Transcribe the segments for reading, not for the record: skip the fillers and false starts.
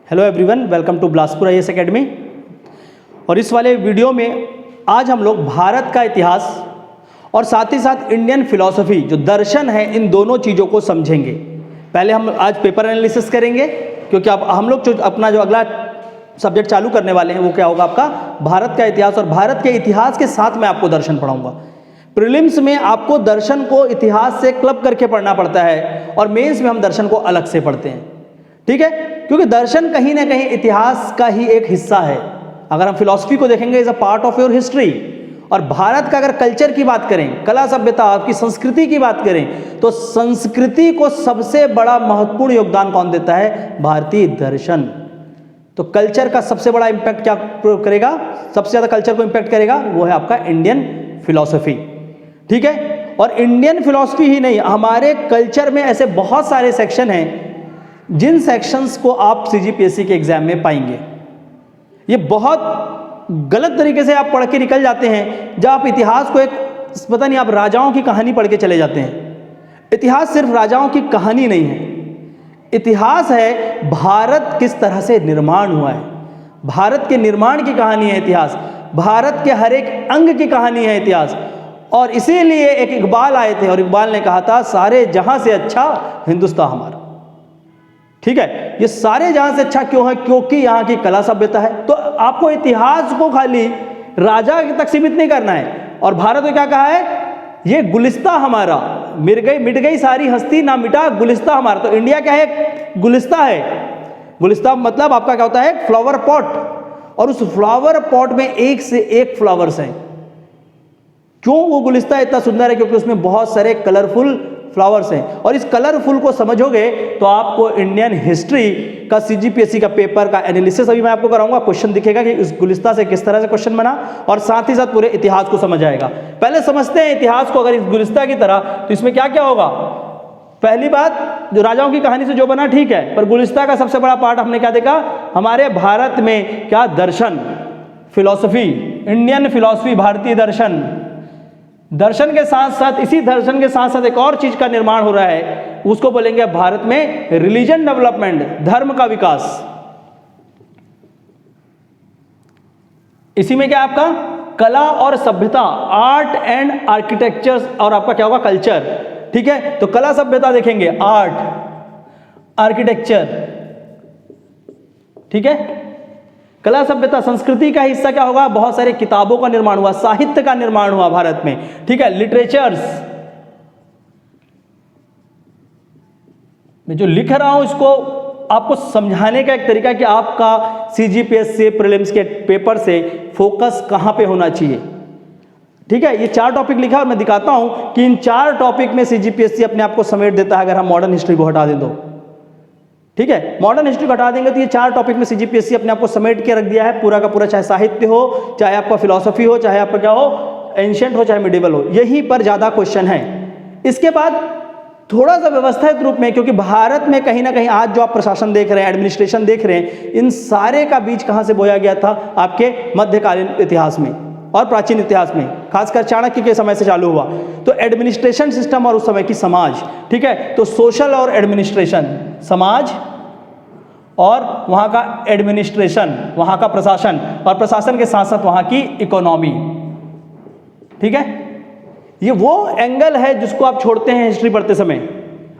Hello everyone, welcome to Bilaspur IAS academy. और इस वाले वीडियो में आज हम लोग भारत का इतिहास और साथ ही साथ इंडियन फिलॉसफी जो दर्शन है, इन दोनों चीज़ों को समझेंगे। पहले हम आज पेपर एनालिसिस करेंगे, क्योंकि अब हम लोग जो अपना जो अगला सब्जेक्ट चालू करने वाले हैं वो क्या होगा, आपका भारत का इतिहास। और भारत के इतिहास के साथ मैं आपको दर्शन पढ़ाऊंगा। प्रीलिम्स में आपको दर्शन को इतिहास से क्लब करके पढ़ना पड़ता है और मेंस में हम दर्शन को अलग से पढ़ते हैं, ठीक है। क्योंकि दर्शन कहीं ना कहीं इतिहास का ही एक हिस्सा है। अगर हम फिलॉसफी को देखेंगे, is a part of your history. और भारत का अगर कल्चर की बात करें, कला सभ्यता, आपकी संस्कृति की बात करें, तो संस्कृति को सबसे बड़ा महत्वपूर्ण योगदान कौन देता है? भारतीय दर्शन। तो कल्चर का सबसे बड़ा इंपैक्ट क्या करेगा, सबसे ज्यादा कल्चर को इंपैक्ट करेगा, वो है आपका इंडियन फिलॉसफी, ठीक है। और इंडियन फिलॉसफी ही नहीं, हमारे कल्चर में ऐसे बहुत सारे सेक्शन हैं जिन सेक्शंस को आप सीजीपीएससी के एग्जाम में पाएंगे। ये बहुत गलत तरीके से आप पढ़ के निकल जाते हैं, जब आप इतिहास को एक पता नहीं, आप राजाओं की कहानी पढ़ के चले जाते हैं। इतिहास सिर्फ राजाओं की कहानी नहीं है, इतिहास है भारत किस तरह से निर्माण हुआ है। भारत के निर्माण की कहानी है इतिहास, भारत के हर एक अंग की कहानी है इतिहास। और इसीलिए एक इकबाल आए थे और इकबाल ने कहा था, सारे जहां से अच्छा हिंदुस्तान हमारा, ठीक है। ये सारे जहां से अच्छा क्यों है? क्योंकि यहाँ की कला सभ्यता है। तो आपको इतिहास को खाली राजा तक सीमित नहीं करना है। और भारत में क्या कहा है? ये गुलिस्ता हमारा, मिट गई सारी हस्ती, ना मिटा गुलिस्ता हमारा। तो इंडिया क्या है? गुलिस्ता है। गुलिस्ता मतलब आपका क्या होता है? Flower pot. और उस फ्लावर पॉट में एक से एक फ्लावर्स हैं। क्यों वो गुलिस्ता इतना सुंदर है? क्योंकि उसमें बहुत सारे कलरफुल फ्लावर्स हैं। और इस कलरफुल को समझोगे तो आपको इंडियन हिस्ट्री का सीजीपीएससी का पेपर का एनालिसिस अभी मैं आपको कराऊंगा। क्वेश्चन दिखेगा कि इस गुलिस्ता से किस तरह से क्वेश्चन बना, और साथ ही साथ पूरे इतिहास को समझ आएगा। पहले समझते हैं इतिहास को। अगर इस गुलिस्ता की तरह, तो इसमें क्या क्या होगा? पहली बात, जो राजाओं की कहानी से जो बना, ठीक है, पर गुलिस्ता का सबसे बड़ा पार्ट हमने क्या देखा? हमारे भारत में क्या दर्शन, फिलॉसफी, इंडियन फिलॉसफी, भारतीय दर्शन। दर्शन के साथ साथ, इसी दर्शन के साथ साथ एक और चीज का निर्माण हो रहा है, उसको बोलेंगे भारत में रिलीजन डेवलपमेंट, धर्म का विकास। इसी में क्या आपका कला और सभ्यता, आर्ट एंड आर्किटेक्चर, और आपका क्या होगा? कल्चर, ठीक है। तो कला सभ्यता देखेंगे, आर्ट, आर्किटेक्चर, ठीक है। कला सभ्यता, संस्कृति का हिस्सा क्या होगा? बहुत सारे किताबों का निर्माण हुआ, साहित्य का निर्माण हुआ भारत में, ठीक है। लिटरेचर्स, मैं जो लिख रहा हूं इसको आपको समझाने का एक तरीका कि आपका सीजीपीएससी प्रीलिम्स के पेपर से फोकस कहां पे होना चाहिए, ठीक है। ये 4 टॉपिक लिखा और मैं दिखाता हूं कि इन 4 टॉपिक में सीजीपीएससी अपने आप को समेट देता है, अगर हम मॉडर्न हिस्ट्री को हटा दें तो, ठीक है। मॉडर्न हिस्ट्री को हटा देंगे तो ये 4 टॉपिक में सीजीपीएससी अपने आप को समेट के रख दिया है, पूरा का पूरा। चाहे साहित्य हो, चाहे आपका फिलॉसफी हो, चाहे आपका क्या हो, एंशिएंट हो, चाहे मिडिवल हो, यहीं पर ज्यादा क्वेश्चन है। इसके बाद थोड़ा सा व्यवस्थित रूप में, क्योंकि भारत में कहीं ना कहीं आज जो आप प्रशासन देख रहे हैं, एडमिनिस्ट्रेशन देख रहे हैं, इन सारे का बीज कहां से बोया गया था? आपके मध्यकालीन इतिहास में और प्राचीन इतिहास में, खासकर चाणक्य के समय से चालू हुआ। तो एडमिनिस्ट्रेशन सिस्टम और उस समय की समाज, ठीक है। तो सोशल और एडमिनिस्ट्रेशन, समाज और वहां का एडमिनिस्ट्रेशन, वहां का प्रशासन, और प्रशासन के साथ साथ वहां की इकोनॉमी, ठीक है। ये वो एंगल है जिसको आप छोड़ते हैं हिस्ट्री पढ़ते समय।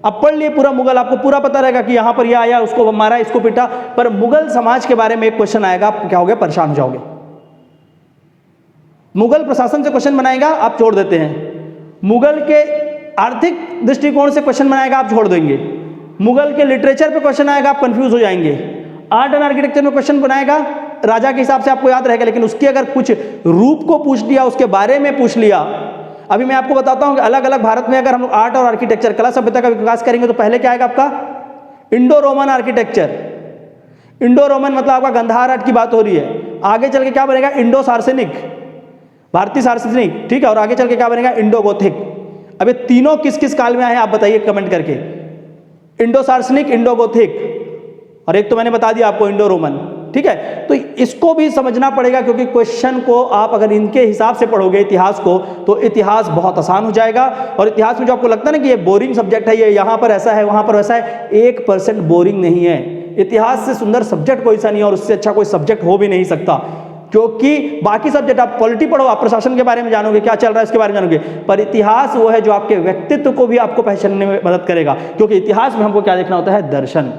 अब पढ़ लिए पूरा मुगल, आपको पूरा पता रहेगा कि यहां पर यह आया, उसको मारा, इसको पीटा, पर मुगल समाज के बारे में एक क्वेश्चन आएगा, आप क्या होगे? परेशान हो जाओगे। मुगल प्रशासन से क्वेश्चन बनाएगा, आप छोड़ देते हैं। मुगल के आर्थिक दृष्टिकोण से क्वेश्चन बनाएगा, आप छोड़ देंगे। मुगल के लिटरेचर पे क्वेश्चन आएगा, आप कंफ्यूज हो जाएंगे। आर्ट एंड आर्किटेक्चर में क्वेश्चन बनाएगा, राजा के हिसाब से आपको याद रहेगा, लेकिन उसके अगर कुछ रूप को पूछ लिया, उसके बारे में पूछ लिया। अभी मैं आपको बताता हूं कि अलग अलग भारत में अगर हम लोग आर्ट और आर्किटेक्चर, कला सभ्यता का विकास करेंगे, तो पहले क्या आएगा आपका? Indo Roman architecture. Indo Roman मतलब आपका गंधार आर्ट की बात हो रही है। आगे चल के क्या बनेगा? इंडो सार्सेनिक, भारतीय सार्वजनिक, ठीक है। और आगे चल के क्या बनेगा? Indo Gothic. अब ये तीनों किस किस काल में आए आप बताइए कमेंट करके। इंडो सार्वजनिक, इंडो गोथिक, और एक तो मैंने बता दिया आपको इंडो रोमन, ठीक है। तो इसको भी समझना पड़ेगा, क्योंकि क्वेश्चन को आप अगर इनके हिसाब से पढ़ोगे इतिहास को, तो इतिहास बहुत आसान हो जाएगा। और इतिहास में जो आपको लगता है ना कि ये बोरिंग सब्जेक्ट है, ये यहाँ पर ऐसा है, वहाँ पर वैसा है, 1% बोरिंग नहीं है। इतिहास से सुंदर सब्जेक्ट कोई सा नहीं है और उससे अच्छा कोई सब्जेक्ट हो भी नहीं सकता, क्योंकि बाकी सब्जेक्ट आप पॉलिटी पढ़ो, आप प्रशासन के बारे में जानोगे, क्या चल रहा है इसके बारे में जानोगे, पर इतिहास वो है जो आपके व्यक्तित्व को भी आपको पहचानने में मदद करेगा, क्योंकि इतिहास में हमको क्या देखना होता है, दर्शन।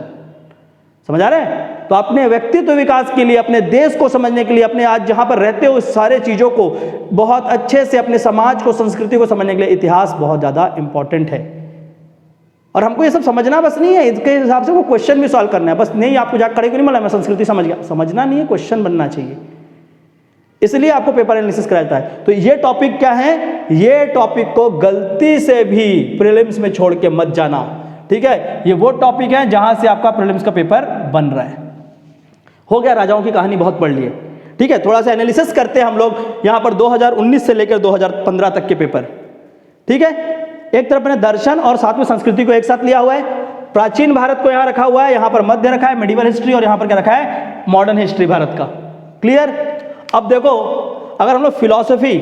समझ आ रहे हैं? तो अपने व्यक्तित्व विकास के लिए, अपने देश को समझने के लिए, अपने आज जहां पर रहते हो उस सारे चीजों को बहुत अच्छे से, अपने समाज को, संस्कृति को समझने के लिए इतिहास बहुत ज्यादा इंपॉर्टेंट है। और हमको ये सब समझना बस नहीं है, इसके हिसाब से वो क्वेश्चन भी सॉल्व करना है, बस नहीं आपको जाकर खड़े को नहीं मिला मैं संस्कृति समझ गया, समझना नहीं है, क्वेश्चन बनना चाहिए, इसलिए आपको पेपर एनालिसिस कराया जाता है। तो ये टॉपिक क्या है, ये टॉपिक को गलती से भी प्रीलिम्स में छोड़ के मत जाना, ठीक है? ये वो टॉपिक है जहां से आपका प्रीलिम्स का पेपर बन रहा है। हो गया, राजाओं की कहानी बहुत पढ़ ली है, ठीक है? थोड़ा सा एनालिसिस करते हैं हम लोग यहां पर 2019 से लेकर 2015 तक के पेपर, ठीक है? एक तरफ मैंने दर्शन और साथ में संस्कृति को एक साथ लिया हुआ है, प्राचीन भारत को यहां रखा हुआ है, यहां पर मध्य रखा है मेडिवल हिस्ट्री, और यहां पर क्या रखा है, मॉडर्न हिस्ट्री भारत का। क्लियर? अब देखो, अगर हम लोग फिलॉसफी,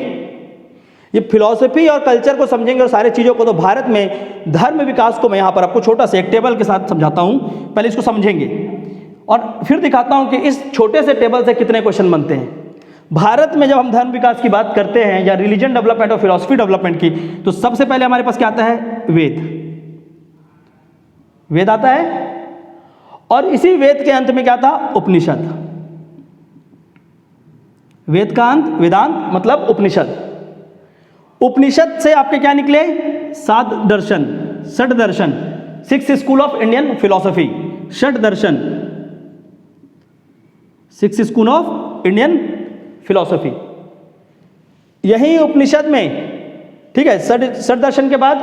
ये फिलॉसफी और कल्चर को समझेंगे और सारे चीजों को, तो भारत में धर्म विकास को मैं यहां पर आपको छोटा सा एक टेबल के साथ समझाता हूं, पहले इसको समझेंगे और फिर दिखाता हूं कि इस छोटे से टेबल से कितने क्वेश्चन बनते हैं। भारत में जब हम धर्म विकास की बात करते हैं या रिलीजन डेवलपमेंट और फिलॉसफी डेवलपमेंट की, तो सबसे पहले हमारे पास क्या आता है, वेद। वेद आता है, और इसी वेद के अंत में क्या था, उपनिषद। वेद का अंत वेदांत मतलब उपनिषद। उपनिषद से आपके क्या निकले, 7 दर्शन, 6 दर्शन, 6 school of Indian philosophy, 6 Darshan, 6 school of Indian philosophy, यही उपनिषद में, ठीक है? 6 दर्शन के बाद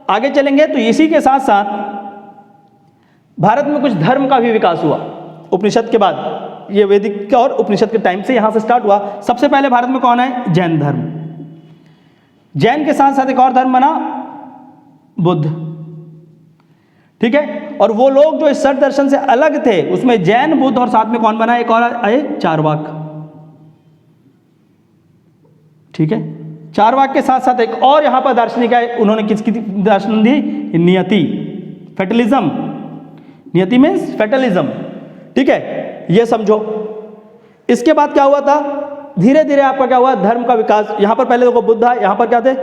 आगे चलेंगे तो इसी के साथ साथ भारत में कुछ धर्म का भी विकास हुआ उपनिषद के बाद। ये वैदिक और उपनिषद के टाइम से यहां से स्टार्ट हुआ। सबसे पहले भारत में कौन है, जैन धर्म। जैन के साथ साथ एक और धर्म बना, बुद्ध, ठीक है? और वो लोग जो इस 6 दर्शन से अलग थे, उसमें जैन, बुद्ध और साथ में कौन बना, एक और आए, चारवाक, ठीक है? चारवाक के साथ साथ एक और यहां पर दार्शनिक आए, उन्होंने किसकी दर्शन दी, नियति, फेटलिज्म। नियति मीन्स फेटलिज्म, ठीक है? ये समझो। इसके बाद क्या हुआ था, धीरे धीरे आपका क्या हुआ, धर्म का विकास। यहां पर पहले देखो बुद्ध है, यहां पर क्या थे,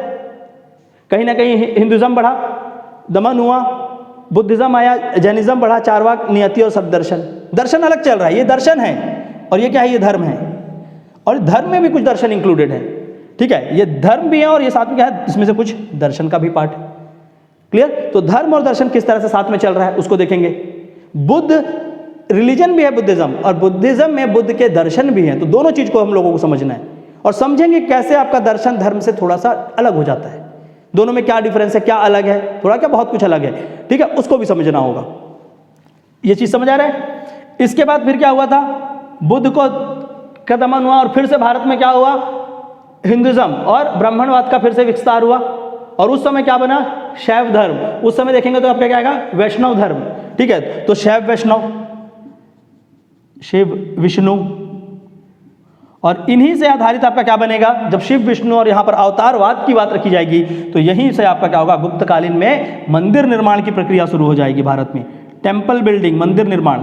कहीं ना कहीं हिंदुइज्म बढ़ा, दमन हुआ, बुद्धिज्म आया, जैनिज्म बढ़ा, चारवाक, नियति और सब दर्शन। दर्शन अलग चल रहा है, ये दर्शन है और ये क्या है, ये धर्म है, और धर्म में भी कुछ दर्शन इंक्लूडेड है, ठीक है? ये धर्म भी है और ये साथ में क्या है, इसमें से कुछ दर्शन का भी पार्ट है। क्लियर? तो धर्म और दर्शन किस तरह से साथ में चल रहा है उसको देखेंगे। बुद्ध रिलीजन भी है बुद्धिज्म, और बुद्धिज्म में बुद्ध के दर्शन भी हैं, तो दोनों चीज को हम लोगों को समझना है और समझेंगे कैसे आपका दर्शन धर्म से थोड़ा सा अलग हो जाता है, दोनों में क्या डिफरेंस है, क्या अलग है, थोड़ा क्या बहुत कुछ अलग है, ठीक है? उसको भी समझना होगा। ये चीज समझ आ रहा है? इसके बाद फिर क्या हुआ था, बुद्ध को का दमन हुआ और फिर से भारत में क्या हुआ, हिंदुइज्म और ब्राह्मणवाद का फिर से विस्तार हुआ, और उस समय क्या बना, शैव धर्म। उस समय देखेंगे तो आपका क्या आएगा, वैष्णव धर्म, ठीक है? तो शैव वैष्णव, शिव विष्णु, और इन्हीं से आधारित आपका क्या बनेगा, जब शिव विष्णु और यहां पर अवतारवाद की बात रखी जाएगी तो यहीं से आपका क्या होगा, गुप्तकालीन में मंदिर निर्माण की प्रक्रिया शुरू हो जाएगी भारत में, टेम्पल बिल्डिंग, मंदिर निर्माण।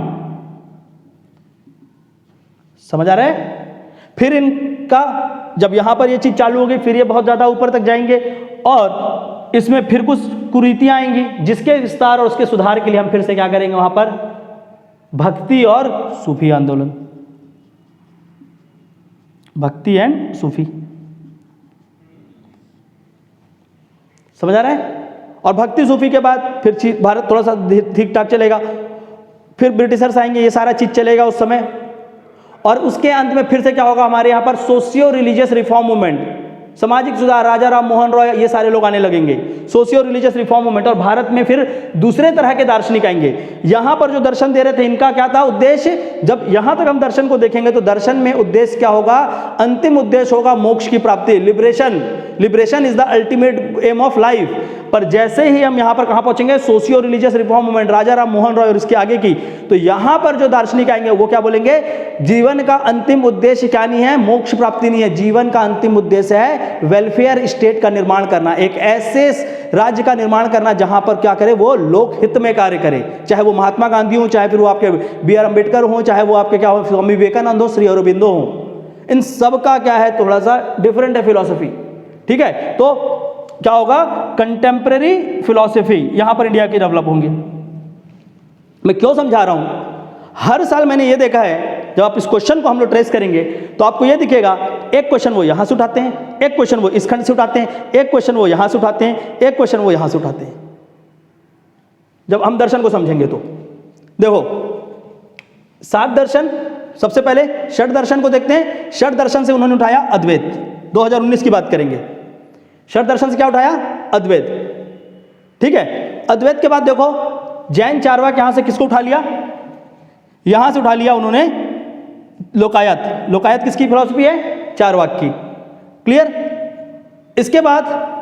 समझ आ रहा है? फिर इनका जब यहां पर ये चीज चालू होगी, फिर ये बहुत ज्यादा ऊपर तक जाएंगे और इसमें फिर कुछ कुरीतियां आएंगी, जिसके विस्तार और उसके सुधार के लिए हम फिर से क्या करेंगे, वहां पर भक्ति और सूफी आंदोलन, भक्ति एंड सूफी। समझ आ रहा है? और भक्ति सूफी के बाद फिर भारत थोड़ा सा ठीक ठाक चलेगा, फिर ब्रिटिशर्स आएंगे, ये सारा चीज चलेगा उस समय, और उसके अंत में फिर से क्या होगा, हमारे यहाँ पर सोशियो रिलीजियस रिफॉर्म मूवमेंट, सामाजिक सुधार, राजा राम मोहन रॉय, ये सारे लोग आने लगेंगे, सोशियो रिलीजियस रिफॉर्म मूवमेंट। और भारत में फिर दूसरे तरह के दार्शनिक आएंगे। यहां पर जो दर्शन दे रहे थे, इनका क्या था उद्देश्य, जब यहां तक हम दर्शन को देखेंगे तो दर्शन में उद्देश्य क्या होगा, अंतिम उद्देश्य होगा मोक्ष की प्राप्ति, liberation. Liberation is the ultimate aim of life. पर जैसे ही हम यहाँ पर कहाँ पहुंचेंगे, सोशियो रिलीजियस रिफॉर्म मूवमेंट, राजा राम मोहन रॉय और इसके आगे की, तो यहाँ पर जो दार्शनिक आएंगे वो क्या बोलेंगे, जीवन का अंतिम उद्देश्य क्या नहीं है, मोक्ष प्राप्ति नहीं है, जीवन का अंतिम उद्देश्य है वेलफेयर स्टेट का निर्माण करना, एक ऐसे राज्य का निर्माण करना जहां पर क्या करे, वो लोक हित में कार्य करे, चाहे वो महात्मा गांधी हो, चाहे फिर वो आपके B.R. अम्बेडकर हो, चाहे वो आपके क्या हो स्वामी विवेकानंद हो, श्री अरबिंदो हो, इन सब का क्या है, थोड़ा सा डिफरेंट है फिलॉसफी। ठीक है, तो क्या होगा, कंटेम्प्रेरी फिलॉसफी यहां पर इंडिया की डेवलप होंगी। मैं क्यों समझा रहा हूं, हर साल मैंने ये देखा है जब आप इस क्वेश्चन को हम लोग ट्रेस करेंगे तो आपको ये दिखेगा, एक क्वेश्चन वो यहां से उठाते हैं, एक क्वेश्चन वो इस खंड से उठाते हैं, एक क्वेश्चन वो यहां से उठाते हैं, एक क्वेश्चन वो यहां से उठाते हैं। जब हम दर्शन को समझेंगे तो देखो, 7 दर्शन, सबसे पहले षड दर्शन को देखते हैं। षड दर्शन से उन्होंने उठाया अद्वैत, 2019 की बात करेंगे। षड दर्शन से क्या उठाया, अद्वैत। ठीक है, अद्वैत के बाद देखो जैन चारवाक, यहां से किसको उठा लिया, यहां से उठा लिया उन्होंने लोकायत। लोकायत किसकी फिलॉसफी है, चारवाक की। क्लियर। इसके बाद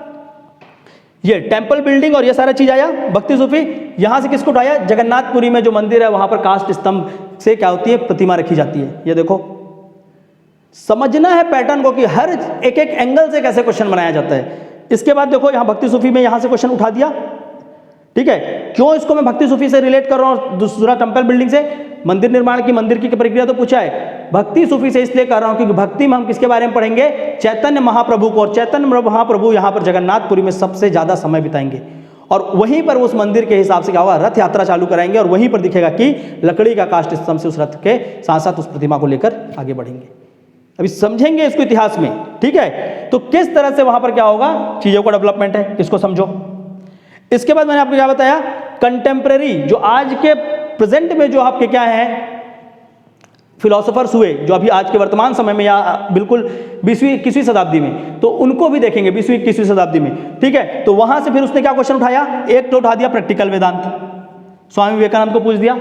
ये टेंपल बिल्डिंग और ये सारा चीज आया, भक्ति सूफी। यहां से किसको उठाया, जगन्नाथपुरी में जो मंदिर है वहां पर काष्ठ स्तंभ से क्या होती है, प्रतिमा रखी जाती है। ये देखो, समझना है पैटर्न को कि हर एक एक एंगल से कैसे क्वेश्चन बनाया जाता है। इसके बाद देखो यहां भक्ति सूफी में यहां से क्वेश्चन उठा दिया। ठीक है, क्यों इसको मैं भक्ति सूफी से रिलेट कर रहा हूं, दूसरा टेंपल बिल्डिंग से, मंदिर निर्माण की, मंदिर की प्रक्रिया तो पूछा है, भक्ति सूफी से इसलिए कर रहा हूं क्योंकि भक्ति में हम किसके बारे में पढ़ेंगे, चैतन्य महाप्रभु को। और चैतन्य महाप्रभु यहां पर जगन्नाथपुरी में सबसे ज्यादा समय बिताएंगे और वहीं पर उस मंदिर के हिसाब से क्या होगा, रथ यात्रा चालू कराएंगे और वहीं पर दिखेगा कि लकड़ी का काष्ठ स्तंभ से उस रथ के साथ साथ उस प्रतिमा को लेकर आगे बढ़ेंगे। अभी समझेंगे इसको इतिहास में। ठीक है, तो किस तरह से वहां पर क्या होगा, चीजों का डेवलपमेंट है, इसको समझो। इसके बाद मैंने आपको क्या बताया, कंटेम्प्रेरी, जो आज के प्रेजेंट में जो आपके क्या है फिलोसोफर्स हुए, जो अभी आज के वर्तमान समय में या बिल्कुल 20वीं 21वीं शताब्दी में, तो उनको भी देखेंगे 20वीं 21वीं शताब्दी में। ठीक है, तो वहां से फिर उसने क्या क्वेश्चन उठाया, एक तो उठा दिया प्रैक्टिकल वेदांत, स्वामी विवेकानंद को पूछ दिया।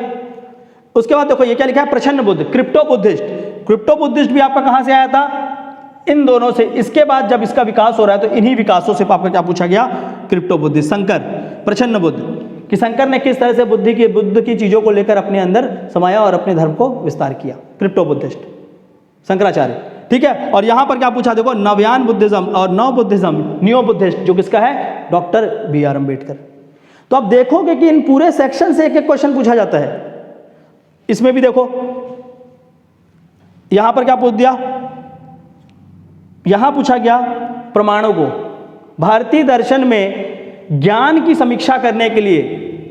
उसके बाद देखो ये क्या लिखा है, प्रछन्न Buddha, crypto Buddhist. Crypto Buddhist भी आपका कहां से आया था, इन दोनों से। इसके बाद जब इसका विकास हो रहा है तो इन्हीं विकासों से आपका क्या पूछा गया, क्रिप्टो बुद्धिस्ट। शंकर, प्रछन्न बुद्ध, कि शंकर ने किस तरह से बुद्ध की चीजों को लेकर अपने अंदर समाया और अपने धर्म को विस्तार किया, क्रिप्टो बुद्धिस्ट, शंकराचार्य। ठीक है, और यहां पर क्या पूछा देखो, नवयान बुद्धिज्म और नव बुद्धिज्म, न्यू बुद्धिस्ट, जो किसका है, डॉक्टर B.R. अम्बेडकर। तो आप देखोगे कि इन पूरे सेक्शन से एक एक क्वेश्चन पूछा जाता है। इसमें भी देखो यहां पर क्या पूछ दिया, यहां पूछा गया प्रमाणों को। भारतीय दर्शन में ज्ञान की समीक्षा करने के लिए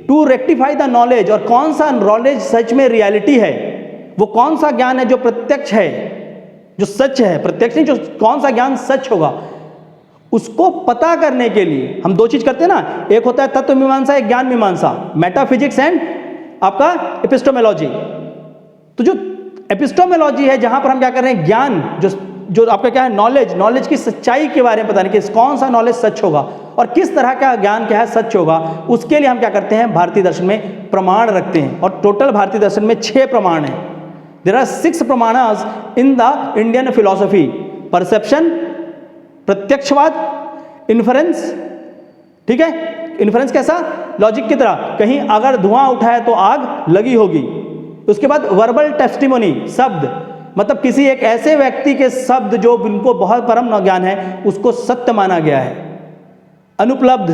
टू रेक्टिफाई द नॉलेज, और कौन सा नॉलेज सच में रियलिटी है, वो कौन सा ज्ञान है जो प्रत्यक्ष है, जो सच है, प्रत्यक्ष नहीं, जो कौन सा ज्ञान सच होगा, उसको पता करने के लिए हम दो चीज करते हैं ना, एक होता है तत्व मीमांसा, एक ज्ञान मीमांसा, मेटाफिजिक्स एंड आपका एपिस्टोमोलॉजी। तो जो एपिस्टोमोलॉजी है, जहां पर हम क्या कर रहे हैं, ज्ञान जो आपका क्या है, नॉलेज की सच्चाई के बारे में बताने कि कौन सा नॉलेज सच होगा और किस तरह का ज्ञान क्या है सच होगा, उसके लिए हम क्या करते हैं, भारतीय दर्शन में प्रमाण रखते हैं। और टोटल भारतीय दर्शन में 6 प्रमाण हैं। देयर आर 6 प्रमाणास in the Indian philosophy, perception, प्रत्यक्षवाद, इन्फरेंस। ठीक है, इन्फरेंस कैसा, लॉजिक की तरह, कहीं अगर धुआं उठा है तो आग लगी होगी। उसके बाद वर्बल टेस्टिमोनी, शब्द, मतलब किसी एक ऐसे व्यक्ति के शब्द जो उनको बहुत परम ज्ञान है उसको सत्य माना गया है। अनुपलब्ध।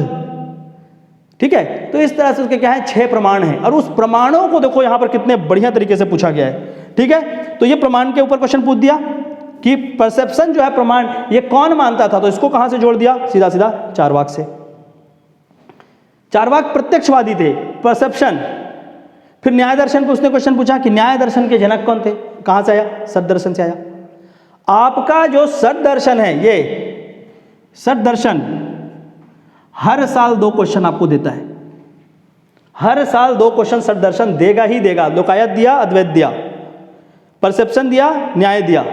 ठीक है, तो इस तरह से उसके क्या है, 6 प्रमाण हैं। और उस प्रमाणों को देखो यहां पर कितने बढ़िया तरीके से पूछा गया है। ठीक है, तो ये प्रमाण के ऊपर क्वेश्चन पूछ दिया कि परसेप्शन जो है प्रमाण, ये कौन मानता था, तो इसको कहां से जोड़ दिया, सीधा सीधा चारवाक से। चारवाक प्रत्यक्षवादी थे, परसेप्शन। फिर न्याय दर्शन को उसने क्वेश्चन पूछा कि न्याय दर्शन के जनक कौन थे, कहां से आया, सत दर्शन से आया। आपका जो सत दर्शन है, ये सत दर्शन हर साल 2 क्वेश्चन आपको देता है, हर साल 2 क्वेश्चन सत दर्शन देगा ही देगा। लोकायत दिया, अद्वैत दिया, परसेप्शन दिया, न्याय दिया,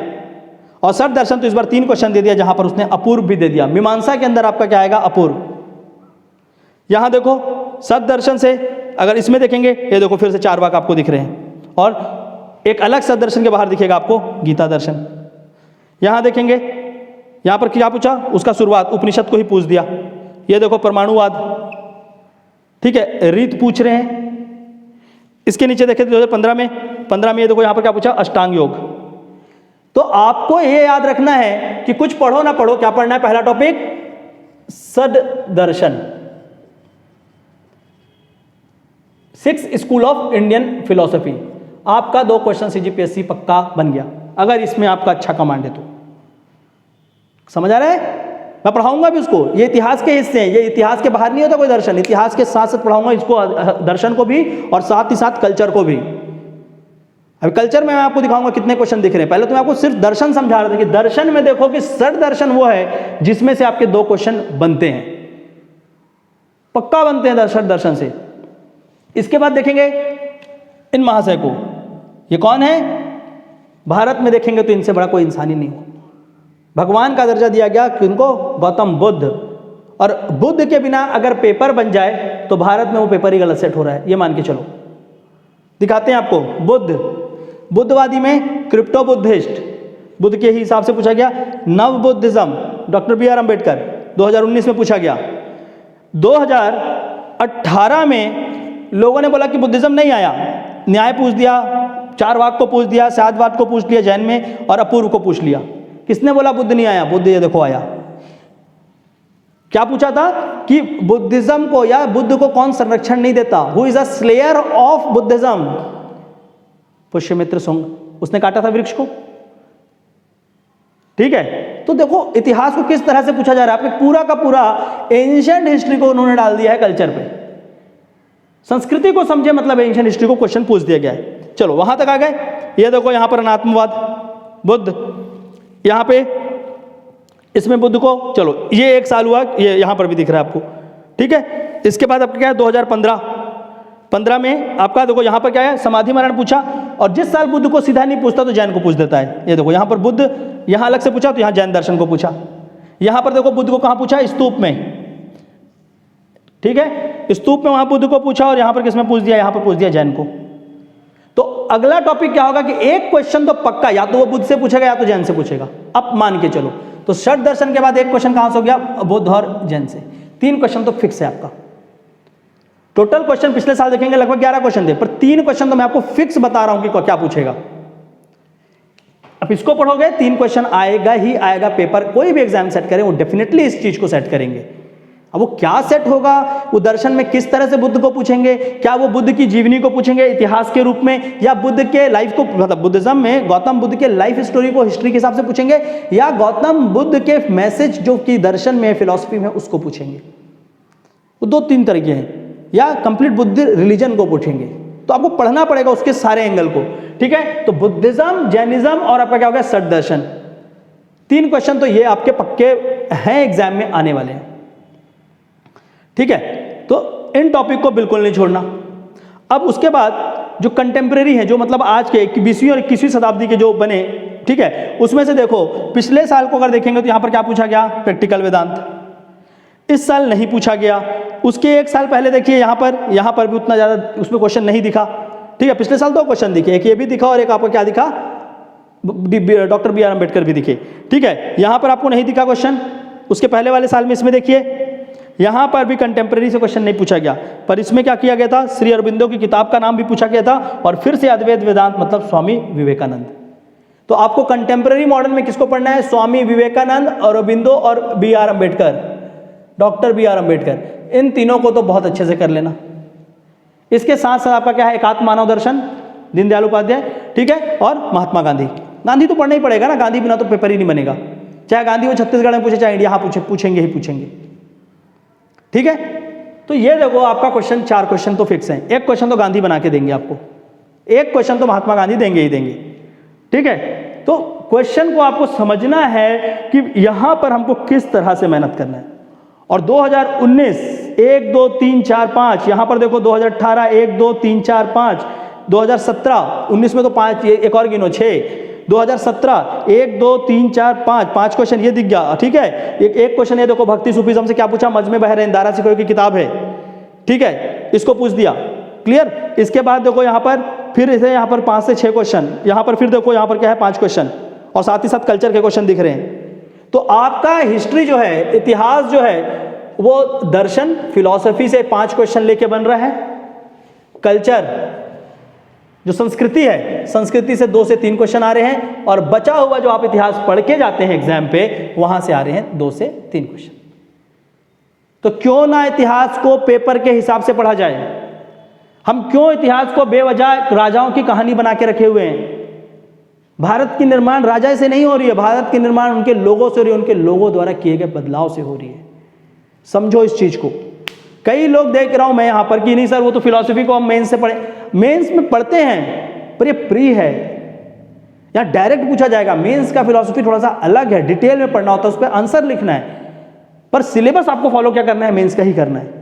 और सत दर्शन तो इस बार 3 क्वेश्चन दे दिया, जहां पर उसने अपूर्व भी दे दिया। मीमांसा के अंदर आपका क्या आएगा, अपूर्व। यहां देखो सत दर्शन से अगर इसमें देखेंगे, ये देखो फिर से चारवाक आपको दिख रहे हैं, और एक अलग सत दर्शन के बाहर दिखेगा आपको गीता दर्शन। यहां देखेंगे, यहां पर क्या पूछा, उसका शुरुआत उपनिषद को ही पूछ दिया। ये देखो परमाणुवाद, ठीक है, रीत पूछ रहे हैं। इसके नीचे देखें 2015 में ये देखो यहाँ पर क्या पूछा, अष्टांग योग। तो आपको ये याद रखना है कि कुछ पढ़ो ना पढ़ो, क्या पढ़ना है? पहला टॉपिक षड दर्शन, 6 स्कूल ऑफ इंडियन फिलॉसफी। आपका 2 क्वेश्चन सीजीपीएससी पक्का बन गया अगर इसमें आपका अच्छा कमांड है तो। समझ आ रहा है? मैं पढ़ाऊंगा भी उसको, ये इतिहास के हिस्से हैं, ये इतिहास के बाहर नहीं होता कोई दर्शन, इतिहास के साथ साथ पढ़ाऊंगा इसको, दर्शन को भी और साथ ही साथ कल्चर को भी। अभी कल्चर में मैं आपको दिखाऊंगा कितने क्वेश्चन दिख रहे हैं। पहले तो मैं आपको सिर्फ दर्शन समझा रहा था कि दर्शन में देखो कि षड दर्शन वो है जिसमें से आपके 2 क्वेश्चन बनते हैं, पक्का बनते हैं षड दर्शन से। इसके बाद देखेंगे इन महाशय को, ये कौन है? भारत में देखेंगे तो इनसे बड़ा कोई इंसान ही नहीं हो। भगवान का दर्जा दिया गया किनको? गौतम बुद्ध। और बुद्ध के बिना अगर पेपर बन जाए तो भारत में वो पेपर ही गलत सेट हो रहा है, ये मान के चलो। दिखाते हैं आपको। बुद्धवादी में क्रिप्टो बुद्धिस्ट, बुद्ध के ही हिसाब से पूछा गया। नव बुद्धिज्म, डॉक्टर बी.आर. अम्बेडकर, 2019 में पूछा गया। 2018 में लोगों ने बोला कि बुद्धिज्म नहीं आया, न्याय पूछ दिया, चारवाक को पूछ दिया, सातवाद को पूछ लिया जैन में, और अपूर्व को पूछ लिया। किसने बोला बुद्ध नहीं आया? बुद्ध ये देखो आया। क्या पूछा था कि बुद्धिज्म को या बुद्ध को कौन संरक्षण नहीं देता? Who is a slayer of Buddhism? Pushyamitra सुंग, उसने काटा था वृक्ष को। ठीक है, तो देखो इतिहास को किस तरह से पूछा जा रहा है। आपने पूरा का पूरा एंशिएंट हिस्ट्री को उन्होंने डाल दिया है कल्चर पे। संस्कृति को समझे मतलब एंशिएंट हिस्ट्री को क्वेश्चन पूछ दिया गया है। चलो वहां तक आ गए। ये देखो यहां पर अनात्मवाद, बुद्ध, यहां पे इसमें बुद्ध को, चलो ये 1 साल हुआ, ये यहां पर भी दिख रहा है आपको। ठीक है, इसके बाद आपका क्या है 2015 में आपका देखो यहां पर क्या है, समाधि मरण पूछा। और जिस साल बुद्ध को सीधा नहीं पूछता तो जैन को पूछ देता है। ये देखो यहां पर बुद्ध, यहां अलग से पूछा तो यहां जैन दर्शन को पूछा। यहां पर देखो बुद्ध को कहां पूछा? स्तूप में। ठीक है, स्तूप में वहां बुद्ध को पूछा और यहां पर किसमें पूछ दिया? यहां पर पूछ दिया जैन को। तो अगला टॉपिक क्या होगा कि एक क्वेश्चन तो पक्का या तो वो बुद्ध से पूछेगा या तो जैन से पूछेगा। अब मान के चलो तो षड दर्शन के बाद एक क्वेश्चन कहां से हो गया? बुद्ध और जैन से। 3 क्वेश्चन तो फिक्स है आपका। टोटल क्वेश्चन पिछले साल देखेंगे लगभग 11 क्वेश्चन थे, पर 3 क्वेश्चन तो मैं आपको फिक्स बता रहा हूं कि क्या पूछेगा। अब इसको पढ़ोगे 3 क्वेश्चन आएगा ही आएगा। पेपर कोई भी एग्जाम सेट करें वो डेफिनेटली इस चीज को सेट करेंगे। अब वो क्या सेट होगा, वो दर्शन में किस तरह से बुद्ध को पूछेंगे? क्या वो बुद्ध की जीवनी को पूछेंगे इतिहास के रूप में, या बुद्ध के लाइफ को, मतलब बुद्धिज्म में गौतम बुद्ध के लाइफ स्टोरी को हिस्ट्री के हिसाब से पूछेंगे, या गौतम बुद्ध के मैसेज जो कि दर्शन में फिलॉसफी में उसको पूछेंगे? वो 2-3 तरीके हैं। या कंप्लीट बुद्ध रिलीजन को पूछेंगे। तो आपको पढ़ना पड़ेगा उसके सारे एंगल को। ठीक है, तो बुद्धिज्म, जैनिज्म और आपका क्या हो गया षड दर्शन। 3 क्वेश्चन तो ये आपके पक्के हैं, एग्जाम में आने वाले हैं। ठीक है, तो इन टॉपिक को बिल्कुल नहीं छोड़ना। अब उसके बाद जो कंटेम्प्रेरी हैं, जो मतलब आज के 20वीं और 21वीं शताब्दी के जो बने, ठीक है, उसमें से देखो पिछले साल को अगर देखेंगे तो यहां पर क्या पूछा गया? प्रैक्टिकल वेदांत। इस साल नहीं पूछा गया। उसके 1 साल पहले देखिए यहां पर भी उतना ज्यादा उसमें क्वेश्चन नहीं दिखा। ठीक है, पिछले साल 2 क्वेश्चन दिखे, एक ये भी दिखा और एक आपको क्या दिखा? Doctor B R. अम्बेडकर भी दिखे। ठीक है, यहां पर आपको नहीं दिखा क्वेश्चन। उसके पहले वाले साल में इसमें देखिए यहां पर भी कंटेम्प्रेरी से क्वेश्चन नहीं पूछा गया, पर इसमें क्या किया गया था? श्री अरबिंदो की किताब का नाम भी पूछा गया था, और फिर से अद्वैत वेदांत मतलब स्वामी विवेकानंद। तो आपको कंटेम्प्रेरी मॉडर्न में किसको पढ़ना है? स्वामी विवेकानंद, अरबिंदो और B R. Ambedkar, doctor B R. Ambedkar. इन तीनों को तो बहुत अच्छे से कर लेना। इसके साथ साथ आपका क्या है? एकात्म मानव दर्शन, दीनदयाल उपाध्याय। ठीक है, और महात्मा गांधी तो पढ़ना ही पड़ेगा ना, गांधी बिना तो पेपर ही नहीं बनेगा। चाहे गांधी वो छत्तीसगढ़ में पूछे, चाहे इंडिया पूछेंगे ही पूछेंगे। ठीक है, तो ये देखो आपका क्वेश्चन 4 क्वेश्चन तो फिक्स हैं। 1 क्वेश्चन तो गांधी बना के देंगे आपको, 1 क्वेश्चन तो महात्मा गांधी देंगे ही देंगे। ठीक है, तो क्वेश्चन को आपको समझना है कि यहां पर हमको किस तरह से मेहनत करना है। और 2019 1 2 3 4 5, यहां पर देखो 2018 1 2 3 4 5, 2017 19 में तो 5, एक और गिनो 6, 2017 1 2 3 4 5 क्वेश्चन ये दिख गया। ठीक है, एक क्वेश्चन ये देखो भक्ति सूफीज्म से क्या पूछा? मजमे बहरैन, दारा सिकोई की किताब है। ठीक है, इसको पूछ दिया। क्लियर। इसके बाद देखो यहां पर फिर इसे यहां पर 5 से 6 क्वेश्चन, यहां पर फिर देखो यहां पर क्या है 5 क्वेश्चन, और साथ ही साथ कल्चर के क्वेश्चन दिख रहे हैं। तो आपका हिस्ट्री जो है, इतिहास जो है, वो दर्शन फिलॉसफी से 5 क्वेश्चन लेके बन रहा है, कल्चर जो संस्कृति है, संस्कृति से 2 से 3 क्वेश्चन आ रहे हैं, और बचा हुआ जो आप इतिहास पढ़ के जाते हैं एग्जाम पे, वहां से आ रहे हैं 2 से 3 क्वेश्चन। तो क्यों ना इतिहास को पेपर के हिसाब से पढ़ा जाए? हम क्यों इतिहास को बेवजह राजाओं की कहानी बना के रखे हुए हैं? भारत की निर्माण राजा से नहीं हो रही है, भारत की निर्माण उनके लोगों से हो रही है, उनके लोगों द्वारा किए गए बदलाव से हो रही है। समझो इस चीज को। कई लोग देख रहा हूं मैं यहां पर कि नहीं सर वो तो फिलॉसफी को हम मेंस से पढ़े, मेंस में पढ़ते हैं पर ये प्री है, यहां डायरेक्ट पूछा जाएगा। मेंस का फिलॉसफी थोड़ा सा अलग है, डिटेल में पढ़ना होता है, उस पर आंसर लिखना है, पर सिलेबस आपको फॉलो क्या करना है? मेंस का ही करना है।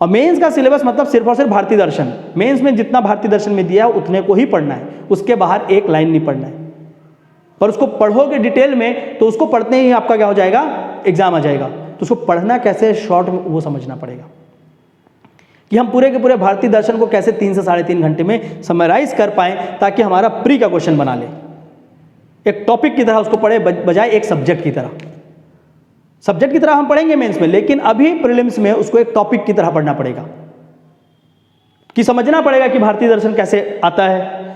और मेंस का सिलेबस मतलब सिर्फ और सिर्फ भारतीय दर्शन, मेंस में जितना भारतीय दर्शन में दिया है उतने को ही पढ़ना है, उसके बाहर एक लाइन नहीं पढ़ना है। पर उसको पढ़ोगे डिटेल में तो उसको पढ़ते ही आपका क्या हो जाएगा? एग्जाम आ जाएगा। तो उसको पढ़ना कैसे शॉर्ट में वो समझना पड़ेगा कि हम पूरे के पूरे भारतीय दर्शन को कैसे 3 से 3.5 घंटे में समराइज कर पाएं, ताकि हमारा प्री का क्वेश्चन बना ले, एक टॉपिक की तरह उसको पढ़े बजाय एक सब्जेक्ट की तरह। सब्जेक्ट की तरह हम पढ़ेंगे मेंस में, लेकिन अभी प्रीलिम्स में उसको एक टॉपिक की तरह पढ़ना पड़ेगा कि समझना पड़ेगा कि भारतीय दर्शन कैसे आता है,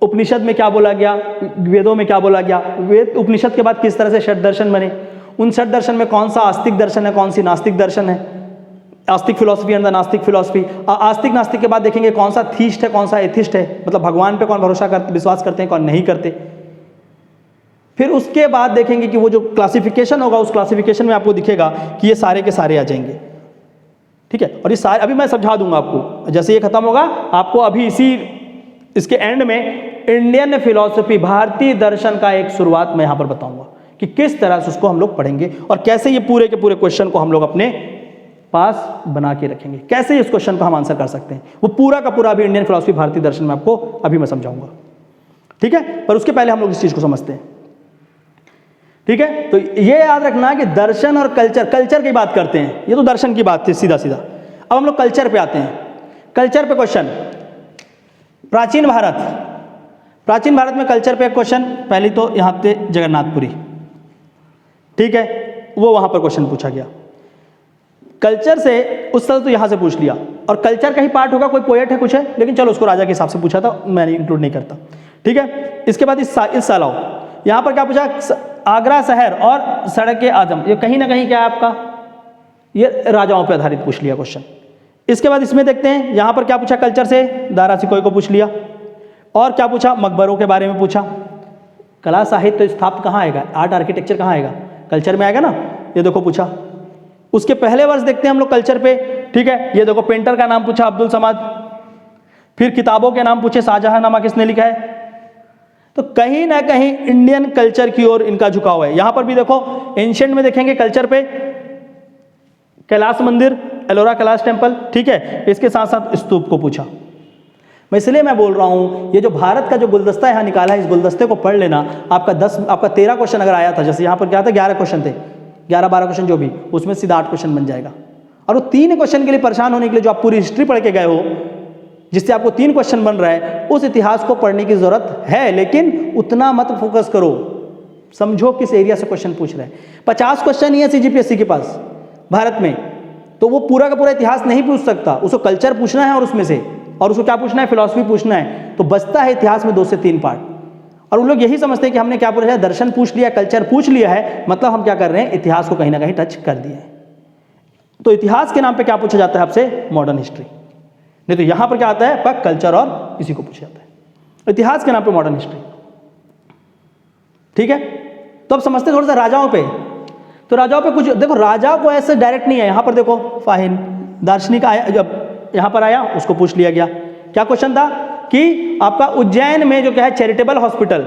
उपनिषद में क्या बोला गया, वेदों में क्या बोला गया, वेद उपनिषद के बाद किस तरह से षट दर्शन बने, उन षट दर्शन में कौन सा आस्तिक दर्शन है, कौन सी नास्तिक दर्शन है, आस्तिक फिलॉसफी एंड द नास्तिक फिलॉसफी। आस्तिक नास्तिक के बाद देखेंगे कौन सा थीस्ट है, कौन सा एथिस्ट है, मतलब भगवान पे कौन भरोसा करते, विश्वास करते हैं, कौन नहीं करते। फिर उसके बाद देखेंगे कि वो जो क्लासिफिकेशन होगा, उस क्लासिफिकेशन में आपको दिखेगा कि ये सारे के सारे आ जाएंगे, ठीक है। और ये सारे अभी मैं समझा दूंगा आपको, जैसे ये खत्म होगा आपको अभी इसके एंड में इंडियन फिलॉसफी, भारतीय दर्शन का एक शुरुआत मैं यहां पर बताऊंगा कि किस तरह से उसको हम लोग पढ़ेंगे और कैसे ये पूरे के पूरे क्वेश्चन को हम लोग अपने पास बना के रखेंगे, कैसे इस क्वेश्चन को हम आंसर कर सकते हैं। वो पूरा का पूरा अभी इंडियन फिलॉसफी भारतीय दर्शन में आपको अभी मैं समझाऊंगा, ठीक है। पर उसके पहले हम लोग इस चीज को समझते हैं, ठीक है। तो ये याद रखना कि दर्शन और कल्चर की बात करते हैं, ये तो दर्शन की बात थी सीधा सीधा। अब हम लोग कल्चर पे आते हैं। कल्चर पे क्वेश्चन, प्राचीन भारत में कल्चर पे क्वेश्चन, पहली तो यहाँ पे जगन्नाथपुरी, ठीक है, वो वहां पर क्वेश्चन पूछा गया। कल्चर से उस तरह तो यहां से पूछ लिया, और कल्चर का ही पार्ट होगा, कोई पोएट है कुछ है, लेकिन चलो उसको राजा के हिसाब से पूछा था, मैंने इंक्लूड नहीं करता, ठीक है। इसके बाद इस साल आओ, यहां पर क्या पूछा? आगरा शहर और सड़क आजम, ये कहीं ना कहीं क्या है आपका, ये राजाओं पर आधारित पूछ लिया क्वेश्चन। इसके बाद इसमें देखते हैं यहां पर क्या पूछा कल्चर से, दारा सिकोई को पूछ लिया, और क्या पूछा? मकबरों के बारे में पूछा। कला साहित्य स्थापत्य कहाँ आएगा, आर्ट आर्किटेक्चर कहाँ आएगा? कल्चर में आएगा ना, ये देखो पूछा। उसके पहले वर्ष देखते हैं हम लोग कल्चर पे, ठीक है। ये देखो पेंटर का नाम पूछा, अब्दुल समाद। फिर किताबों के नाम पूछे, शाहजहांनामा किसने लिखा है। तो कहीं ना कहीं इंडियन कल्चर की ओर इनका झुकाव है। यहां पर भी देखो एंशिएंट में देखेंगे कल्चर पे, कैलाश मंदिर, एलोरा कैलाश टेम्पल, ठीक है। इसके साथ साथ स्तूप को पूछा। इसलिए मैं बोल रहा हूं, ये जो भारत का जो गुलदस्ता यहां निकाला है, इस गुलदस्ते को पढ़ लेना। आपका 13 क्वेश्चन अगर आया था, जैसे यहां पर क्या था 11 क्वेश्चन थे, 11-12 क्वेश्चन जो भी, उसमें सीधा 8 क्वेश्चन बन जाएगा। और वो 3 क्वेश्चन के लिए परेशान होने के लिए जो आप पूरी हिस्ट्री पढ़ के गए हो, जिससे आपको 3 क्वेश्चन बन रहा है, उस इतिहास को पढ़ने की जरूरत है, लेकिन उतना मत फोकस करो। समझो किस एरिया से क्वेश्चन पूछ रहे हैं। 50 क्वेश्चन ही है सीजीपीएससी के पास भारत में, तो वो पूरा का पूरा इतिहास नहीं पूछ सकता, उसको कल्चर पूछना है, और उसमें से और उसको क्या पूछना है, फिलॉसफी पूछना है। तो बचता है इतिहास में 2 से 3 पार्ट। और उन लोग यही समझते हैं कि हमने क्या पूछा है, दर्शन पूछ लिया, कल्चर पूछ लिया है, मतलब हम क्या कर रहे हैं, इतिहास को कहीं ना कहीं टच कर दिए हैं। तो इतिहास के नाम पे क्या पूछा जाता है आपसे, मॉडर्न हिस्ट्री। नहीं तो यहां पर क्या आता है, पक कल्चर और इसी को पूछा जाता है, इतिहास के नाम पे मॉडर्न हिस्ट्री, ठीक है। तो अब समझते हैं थोड़ा सा राजाओं पे। तो राजाओं पे कुछ देखो, राजा को ऐसे डायरेक्ट नहीं है। यहां पर देखो फाहिन दार्शनिक आया, जब यहां पर आया उसको पूछ लिया गया। क्या क्वेश्चन था कि आपका उज्जैन में जो क्या है चैरिटेबल हॉस्पिटल,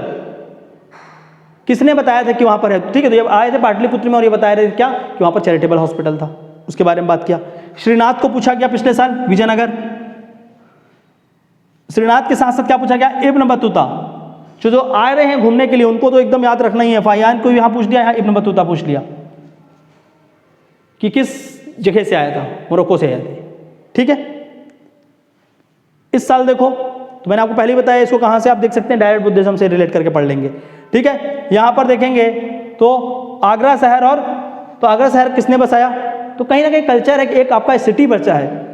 किसने बताया था कि वहां पर है, ठीक है। तो जब आए थे पाटलिपुत्र में और ये बताया रहे क्या कि वहां पर चैरिटेबल हॉस्पिटल था, उसके बारे में बात किया। श्रीनाथ को पूछा गया पिछले साल, विजयनगर। श्रीनाथ के साथ साथ क्या पूछा गया, इब्न बतूता। जो आ रहे हैं घूमने के लिए उनको तो एकदम याद रखना ही है। फाहियान को यहां पूछ लिया, यहां इब्न बतूता पूछ लिया कि किस जगह से आया था, मोरक्को से आया था, ठीक है। इस साल देखो, तो मैंने आपको पहले ही बताया, इसको कहां से आप देख सकते हैं, डायरेक्ट बुद्धिज्म से रिलेट करके पढ़ लेंगे, ठीक है। यहां पर देखेंगे तो आगरा शहर, और तो आगरा शहर किसने बसाया, तो कहीं ना कहीं कल्चर है कि एक आपका सिटी बचा है,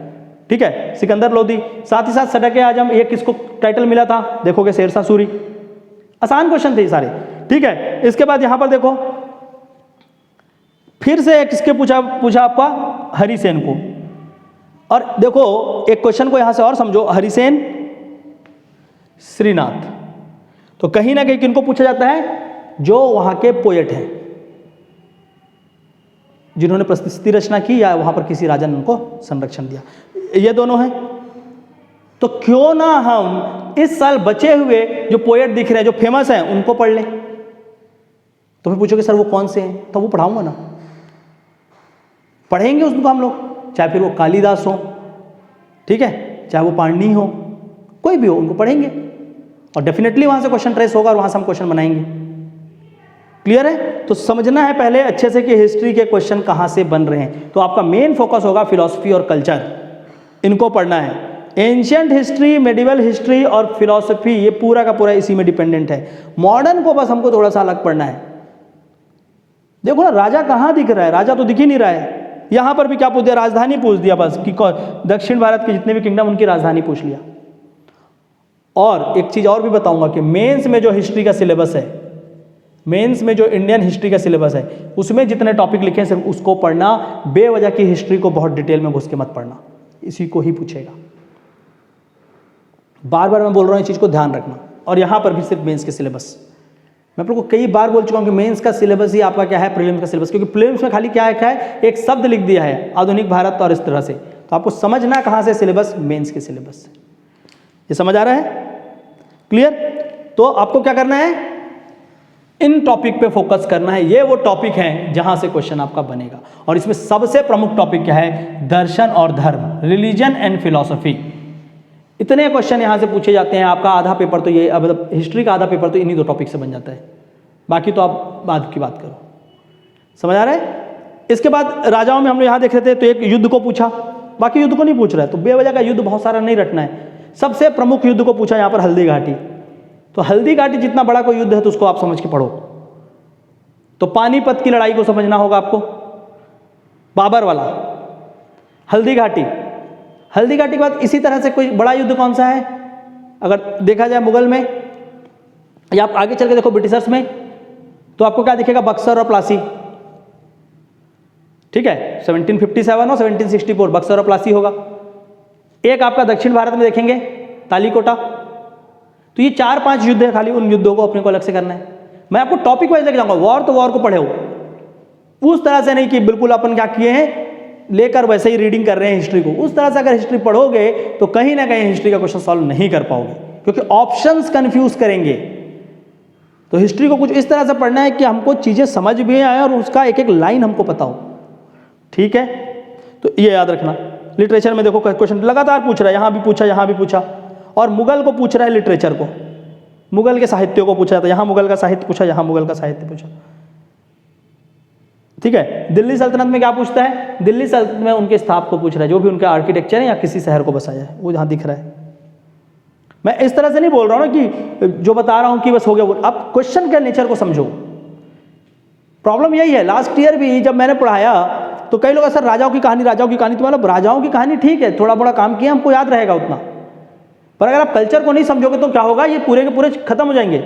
ठीक है, सिकंदर लोदी। साथ ही साथ सटके आजम, ये किसको टाइटल मिला था, देखोगे शेरशाह सूरी। आसान क्वेश्चन थे ये सारे, ठीक है। इसके बाद यहां पर देखो फिर से किसके पूछा आपका, हरिसेन को। और देखो एक क्वेश्चन को यहां से और समझो, हरिसेन श्रीनाथ, तो कहीं ना कहीं किनको पूछा जाता है, जो वहां के पोएट हैं, जिन्होंने प्रस्तुति रचना की या वहां पर किसी राजा ने उनको संरक्षण दिया, ये दोनों हैं। तो क्यों ना हम इस साल बचे हुए जो पोएट दिख रहे हैं, जो फेमस हैं, उनको पढ़ लें। तो फिर पूछोगे सर वो कौन से हैं, तो वो पढ़ाऊंगा ना, पढ़ेंगे उसको हम लोग, चाहे फिर वो कालिदास हो, ठीक है, चाहे वो पाणिनि हो, कोई भी हो, उनको पढ़ेंगे और डेफिनेटली वहां से क्वेश्चन ट्रेस होगा और वहां से हम क्वेश्चन बनाएंगे। क्लियर है? तो समझना है पहले अच्छे से कि हिस्ट्री के क्वेश्चन कहां से बन रहे हैं। तो आपका मेन फोकस होगा फिलॉसफी और कल्चर, इनको पढ़ना है। एंशियंट हिस्ट्री, मेडिवल हिस्ट्री और फिलॉसफी, ये पूरा का पूरा इसी में डिपेंडेंट है। मॉडर्न को बस हमको थोड़ा सा अलग पढ़ना है। देखो ना, राजा कहां दिख रहा है, राजा तो दिख ही नहीं रहा है। यहां पर भी क्या पूछ दिया, राजधानी पूछ दिया बस, कि दक्षिण भारत के जितने भी किंगडम, उनकी राजधानी पूछ लिया। और एक चीज और भी बताऊंगा कि मेंस में जो हिस्ट्री का सिलेबस है, मेंस में जो इंडियन हिस्ट्री का सिलेबस है, उसमें जितने टॉपिक लिखे हैं सिर्फ उसको पढ़ना, बेवजह की हिस्ट्री को बहुत डिटेल में घुस के मत पढ़ना, इसी को ही पूछेगा। बार बार मैं बोल रहा हूं, इस चीज को ध्यान रखना। और यहां पर भी सिर्फ मेंस के सिलेबस, मैं आप लोगों को कई बार बोल चुका हूं कि मेंस का सिलेबस ही आपका क्या है, प्रीलिम्स का सिलेबस, क्योंकि प्रीलिम्स में खाली क्या है, एक शब्द लिख दिया है आधुनिक भारत और इस तरह से, तो आपको समझना कहां से सिलेबस, मेंस के सिलेबस से। ये समझ आ रहा है? क्लियर? तो आपको क्या करना है, इन टॉपिक पे फोकस करना है। ये वो टॉपिक हैं जहां से क्वेश्चन आपका बनेगा। और इसमें सबसे प्रमुख टॉपिक क्या है, दर्शन और धर्म, रिलीजन एंड फिलॉसफी। इतने क्वेश्चन यहां से पूछे जाते हैं। आपका आधा पेपर तो ये, मतलब हिस्ट्री का आधा पेपर तो इन्हीं दो टॉपिक से बन जाता है, बाकी तो आप बाद की बात करो। समझ आ रहा है? इसके बाद राजाओं में हम लोग यहां देख रहे थे, तो एक युद्ध को पूछा, बाकी युद्ध को नहीं पूछ रहा है, तो बेवजह का युद्ध बहुत सारा नहीं रटना है। सबसे प्रमुख युद्ध को पूछा यहां पर, हल्दी घाटी। तो हल्दी घाटी जितना बड़ा कोई युद्ध है तो उसको आप समझ के पढ़ो। तो पानीपत की लड़ाई को समझना होगा आपको, बाबर वाला, हल्दी घाटी। हल्दी घाटी के बाद इसी तरह से कोई बड़ा युद्ध कौन सा है, अगर देखा जाए मुगल में, या आप आगे चल के देखो ब्रिटिशर्स में, तो आपको क्या दिखेगा, बक्सर और प्लासी। ठीक है, 1757 और 1764 बक्सर और प्लासी होगा। एक आपका दक्षिण भारत में देखेंगे, तालीकोटा। तो ये 4-5 युद्ध है, खाली उन युद्धों को अपने को अलग से करना है। मैं आपको टॉपिक वाइज लेके जाऊंगा, वॉर तो वॉर को पढ़े हो, उस तरह से नहीं कि बिल्कुल अपन क्या किए हैं, लेकर वैसे ही रीडिंग कर रहे हैं हिस्ट्री को। उस तरह से अगर हिस्ट्री पढ़ोगे तो कहीं ना कहीं हिस्ट्री का क्वेश्चन सॉल्व नहीं कर पाओगे, क्योंकि ऑप्शंस कंफ्यूज करेंगे। तो हिस्ट्री को कुछ इस तरह से पढ़ना है कि हमको चीजें समझ भी आए और उसका एक एक लाइन हमको पता हो। ठीक है, तो ये याद रखना। लिटरेचर में देखो क्वेश्चन लगातार पूछ रहा है, यहां भी पूछा, यहां भी पूछा, और मुगल को पूछ रहा है, लिटरेचर को, मुगल के साहित्य को पूछा था, यहां मुगल का साहित्य पूछा, यहां मुगल का साहित्य पूछा। ठीक है, दिल्ली सल्तनत में क्या पूछता है, दिल्ली सल्तनत में उनके स्थाप को पूछ रहा है, जो भी उनका आर्किटेक्चर है या किसी शहर को बसाया है, वो यहां दिख रहा है। मैं इस तरह से नहीं बोल रहा हूं ना कि जो बता रहा हूं कि बस हो गया वो, अब क्वेश्चन के नेचर को समझो। प्रॉब्लम यही है, लास्ट ईयर भी जब मैंने पढ़ाया तो कई लोग सर राजाओं की कहानी, राजाओं की कहानी, तो मतलब राजाओं की कहानी ठीक है, थोड़ा बड़ा काम किया, हमको याद रहेगा उतना, पर अगर आप कल्चर को नहीं समझोगे तो क्या होगा, ये पूरे के पूरे खत्म हो जाएंगे।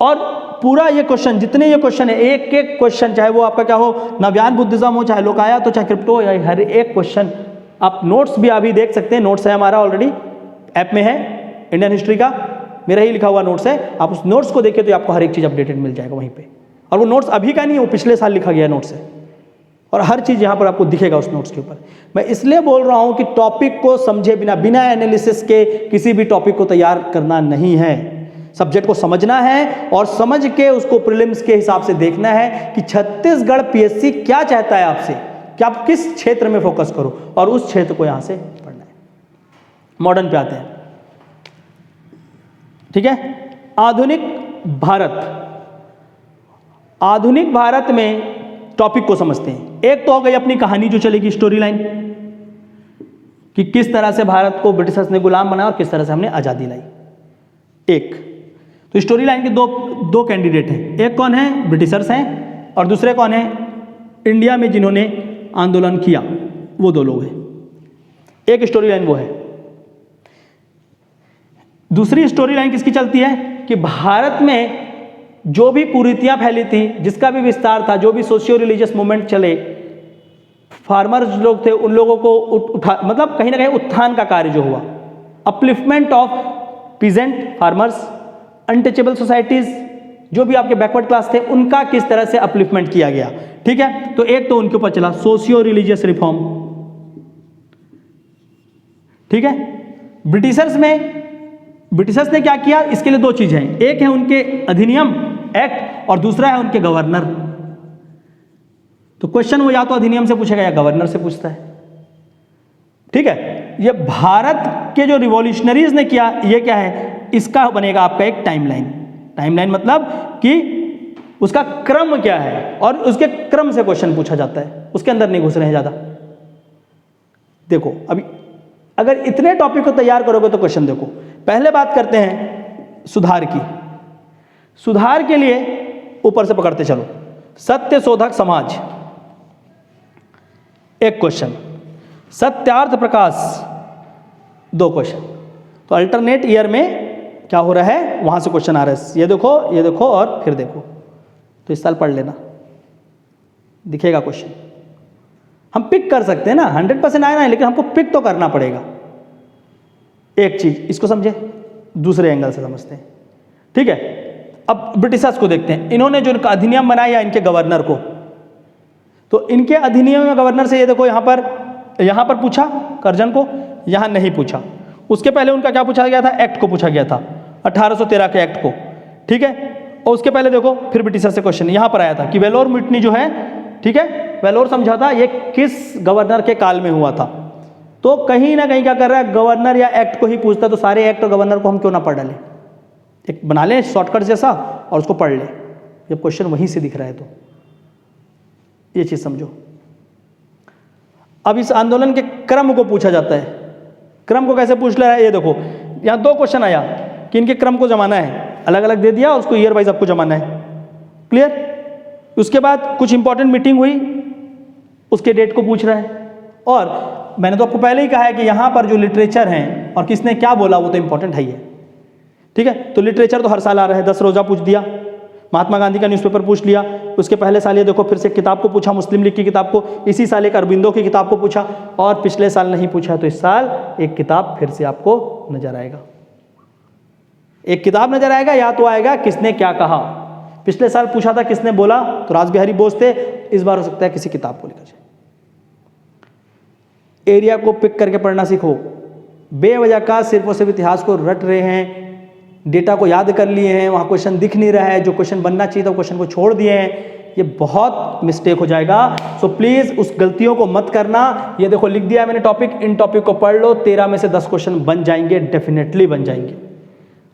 और पूरा ये क्वेश्चन, जितने ये क्वेश्चन है, एक एक क्वेश्चन, चाहे वो आपका क्या हो, नव्यान बुद्धिज्म हो, चाहे लोकायत हो, चाहे क्रिप्टो, या हर एक क्वेश्चन आप नोट्स भी अभी देख सकते हैं। नोट्स है हमारा ऑलरेडी ऐप में है, इंडियन हिस्ट्री का मेरा ही लिखा हुआ नोट्स है, आप उस नोट्स को देखिए तो आपको हर एक चीज़ अपडेटेड मिल जाएगा वहीं पे। और वो नोट्स अभी का नहीं है, वो पिछले साल लिखा गया नोट्स है, और हर चीज़ यहाँ पर आपको दिखेगा उस नोट्स के ऊपर। मैं इसलिए बोल रहा हूँ कि टॉपिक को समझे बिना, बिना एनालिसिस के किसी भी टॉपिक को तैयार करना नहीं है। सब्जेक्ट को समझना है और समझ के उसको प्रीलिम्स के हिसाब से देखना है कि छत्तीसगढ़ पीएससी क्या चाहता है आपसे, कि आप किस क्षेत्र में फोकस करो, और उस क्षेत्र को यहाँ से पढ़ना है। मॉडर्न पे आते हैं। ठीक है, आधुनिक भारत। आधुनिक भारत में टॉपिक को समझते हैं। एक तो हो गई अपनी कहानी जो चलेगी, स्टोरी लाइन, कि किस तरह से भारत को ब्रिटिशर्स ने गुलाम बनाया और किस तरह से हमने आज़ादी लाई। एक तो स्टोरी लाइन के दो कैंडिडेट हैं, एक कौन है, ब्रिटिशर्स हैं, और दूसरे कौन है, इंडिया में जिन्होंने आंदोलन किया, वो 2 लोग हैं। एक स्टोरी लाइन वो है। दूसरी स्टोरी लाइन किसकी चलती है कि भारत में जो भी कुरीतियां फैली थी, जिसका भी विस्तार था, जो भी सोशियो रिलीजियस मूवमेंट चले, फार्मर्स लोग थे, उन लोगों को मतलब कहीं ना कहीं उत्थान का कार्य जो हुआ, upliftment of peasant farmers, untouchable societies, जो भी आपके बैकवर्ड क्लास थे, उनका किस तरह से अपलिफ्टमेंट किया गया। ठीक है, तो एक तो उनके ऊपर चला सोशियो रिलीजियस रिफॉर्म। ठीक है, ब्रिटिशर्स ने क्या किया, इसके लिए 2 चीजें हैं, एक है उनके अधिनियम एक्ट और दूसरा है उनके गवर्नर। तो क्वेश्चन वो या तो अधिनियम से पूछेगा या गवर्नर से पूछता है। ठीक है, ये भारत के जो रिवॉल्यूशनरीज ने किया, ये क्या है, इसका बनेगा आपका एक टाइमलाइन मतलब कि उसका क्रम क्या है, और उसके क्रम से क्वेश्चन पूछा जाता है, उसके अंदर नहीं घुस रहे हैं ज्यादा। देखो अभी अगर इतने टॉपिक को तैयार करोगे तो क्वेश्चन देखो। पहले बात करते हैं सुधार की। सुधार के लिए ऊपर से पकड़ते चलो, सत्य शोधक समाज एक क्वेश्चन, सत्यार्थ प्रकाश 2 क्वेश्चन। तो अल्टरनेट ईयर में क्या हो रहा है, वहां से क्वेश्चन आ रहा है, ये देखो और फिर देखो। तो इस साल पढ़ लेना, दिखेगा क्वेश्चन। हम पिक कर सकते हैं ना, 100% आए ना, लेकिन हमको पिक तो करना पड़ेगा। एक चीज इसको समझे, दूसरे एंगल से समझते हैं। ठीक है, अब ब्रिटिशर्स को देखते हैं, इन्होंने जो इनका अधिनियम बनाया, इनके गवर्नर को, तो इनके अधिनियम में गवर्नर से ये देखो यहां पर पूछा कर्जन को, यहां नहीं पूछा। उसके पहले उनका क्या पूछा गया था, एक्ट को पूछा गया था, 1813 के एक्ट को। ठीक है, और उसके पहले देखो फिर ब्रिटिशर से क्वेश्चन यहां पर आया था कि वेलोर म्यूटनी जो है, ठीक है, वेलोर समझौता, ये किस गवर्नर के काल में हुआ था। तो कहीं ना कहीं क्या कर रहा है, गवर्नर या एक्ट को ही पूछता। तो सारे एक्ट और गवर्नर को हम क्यों ना पढ़ डालें, एक बना लें शॉर्टकट जैसा और उसको पढ़ लें, जब क्वेश्चन वहीं से दिख रहा है। तो ये चीज समझो। अब इस आंदोलन के क्रम को पूछा जाता है। क्रम को कैसे पूछ रहा है, ये देखो यहां 2 क्वेश्चन आया कि इनके क्रम को जमाना है, अलग अलग दे दिया, उसको ईयर वाइज आपको जमाना है। क्लियर। उसके बाद कुछ इंपॉर्टेंट मीटिंग हुई, उसके डेट को पूछ रहा है। और मैंने तो आपको पहले ही कहा है कि यहां पर जो लिटरेचर हैं और किसने क्या बोला वो तो इंपॉर्टेंट है ही है। ठीक है, तो लिटरेचर तो हर साल आ रहा है। 10 रोजा पूछ दिया, महात्मा गांधी का न्यूज़पेपर पूछ लिया, उसके पहले साल ये देखो फिर से किताब को पूछा, मुस्लिम लीग की किताब को, इसी साल एक अरबिंदो की किताब को पूछा, और पिछले साल नहीं पूछा। तो इस साल एक किताब फिर से आपको नजर आएगा, एक किताब नजर आएगा, या तो आएगा किसने क्या कहा। पिछले साल पूछा था किसने बोला, तो रासबिहारी बोस थे। इस बार हो सकता है किसी किताब को लेकर जाए। एरिया को पिक करके पढ़ना सीखो। बेवजह का सिर्फ और सिर्फ इतिहास को रट रहे हैं, डेटा को याद कर लिए हैं, वहाँ क्वेश्चन दिख नहीं रहा है, जो क्वेश्चन बनना चाहिए था क्वेश्चन को छोड़ दिए हैं, ये बहुत मिस्टेक हो जाएगा। सो प्लीज़ उस गलतियों को मत करना। ये देखो लिख दिया है मैंने टॉपिक, इन टॉपिक को पढ़ लो, 13 में से 10 क्वेश्चन बन जाएंगे, डेफिनेटली बन जाएंगे।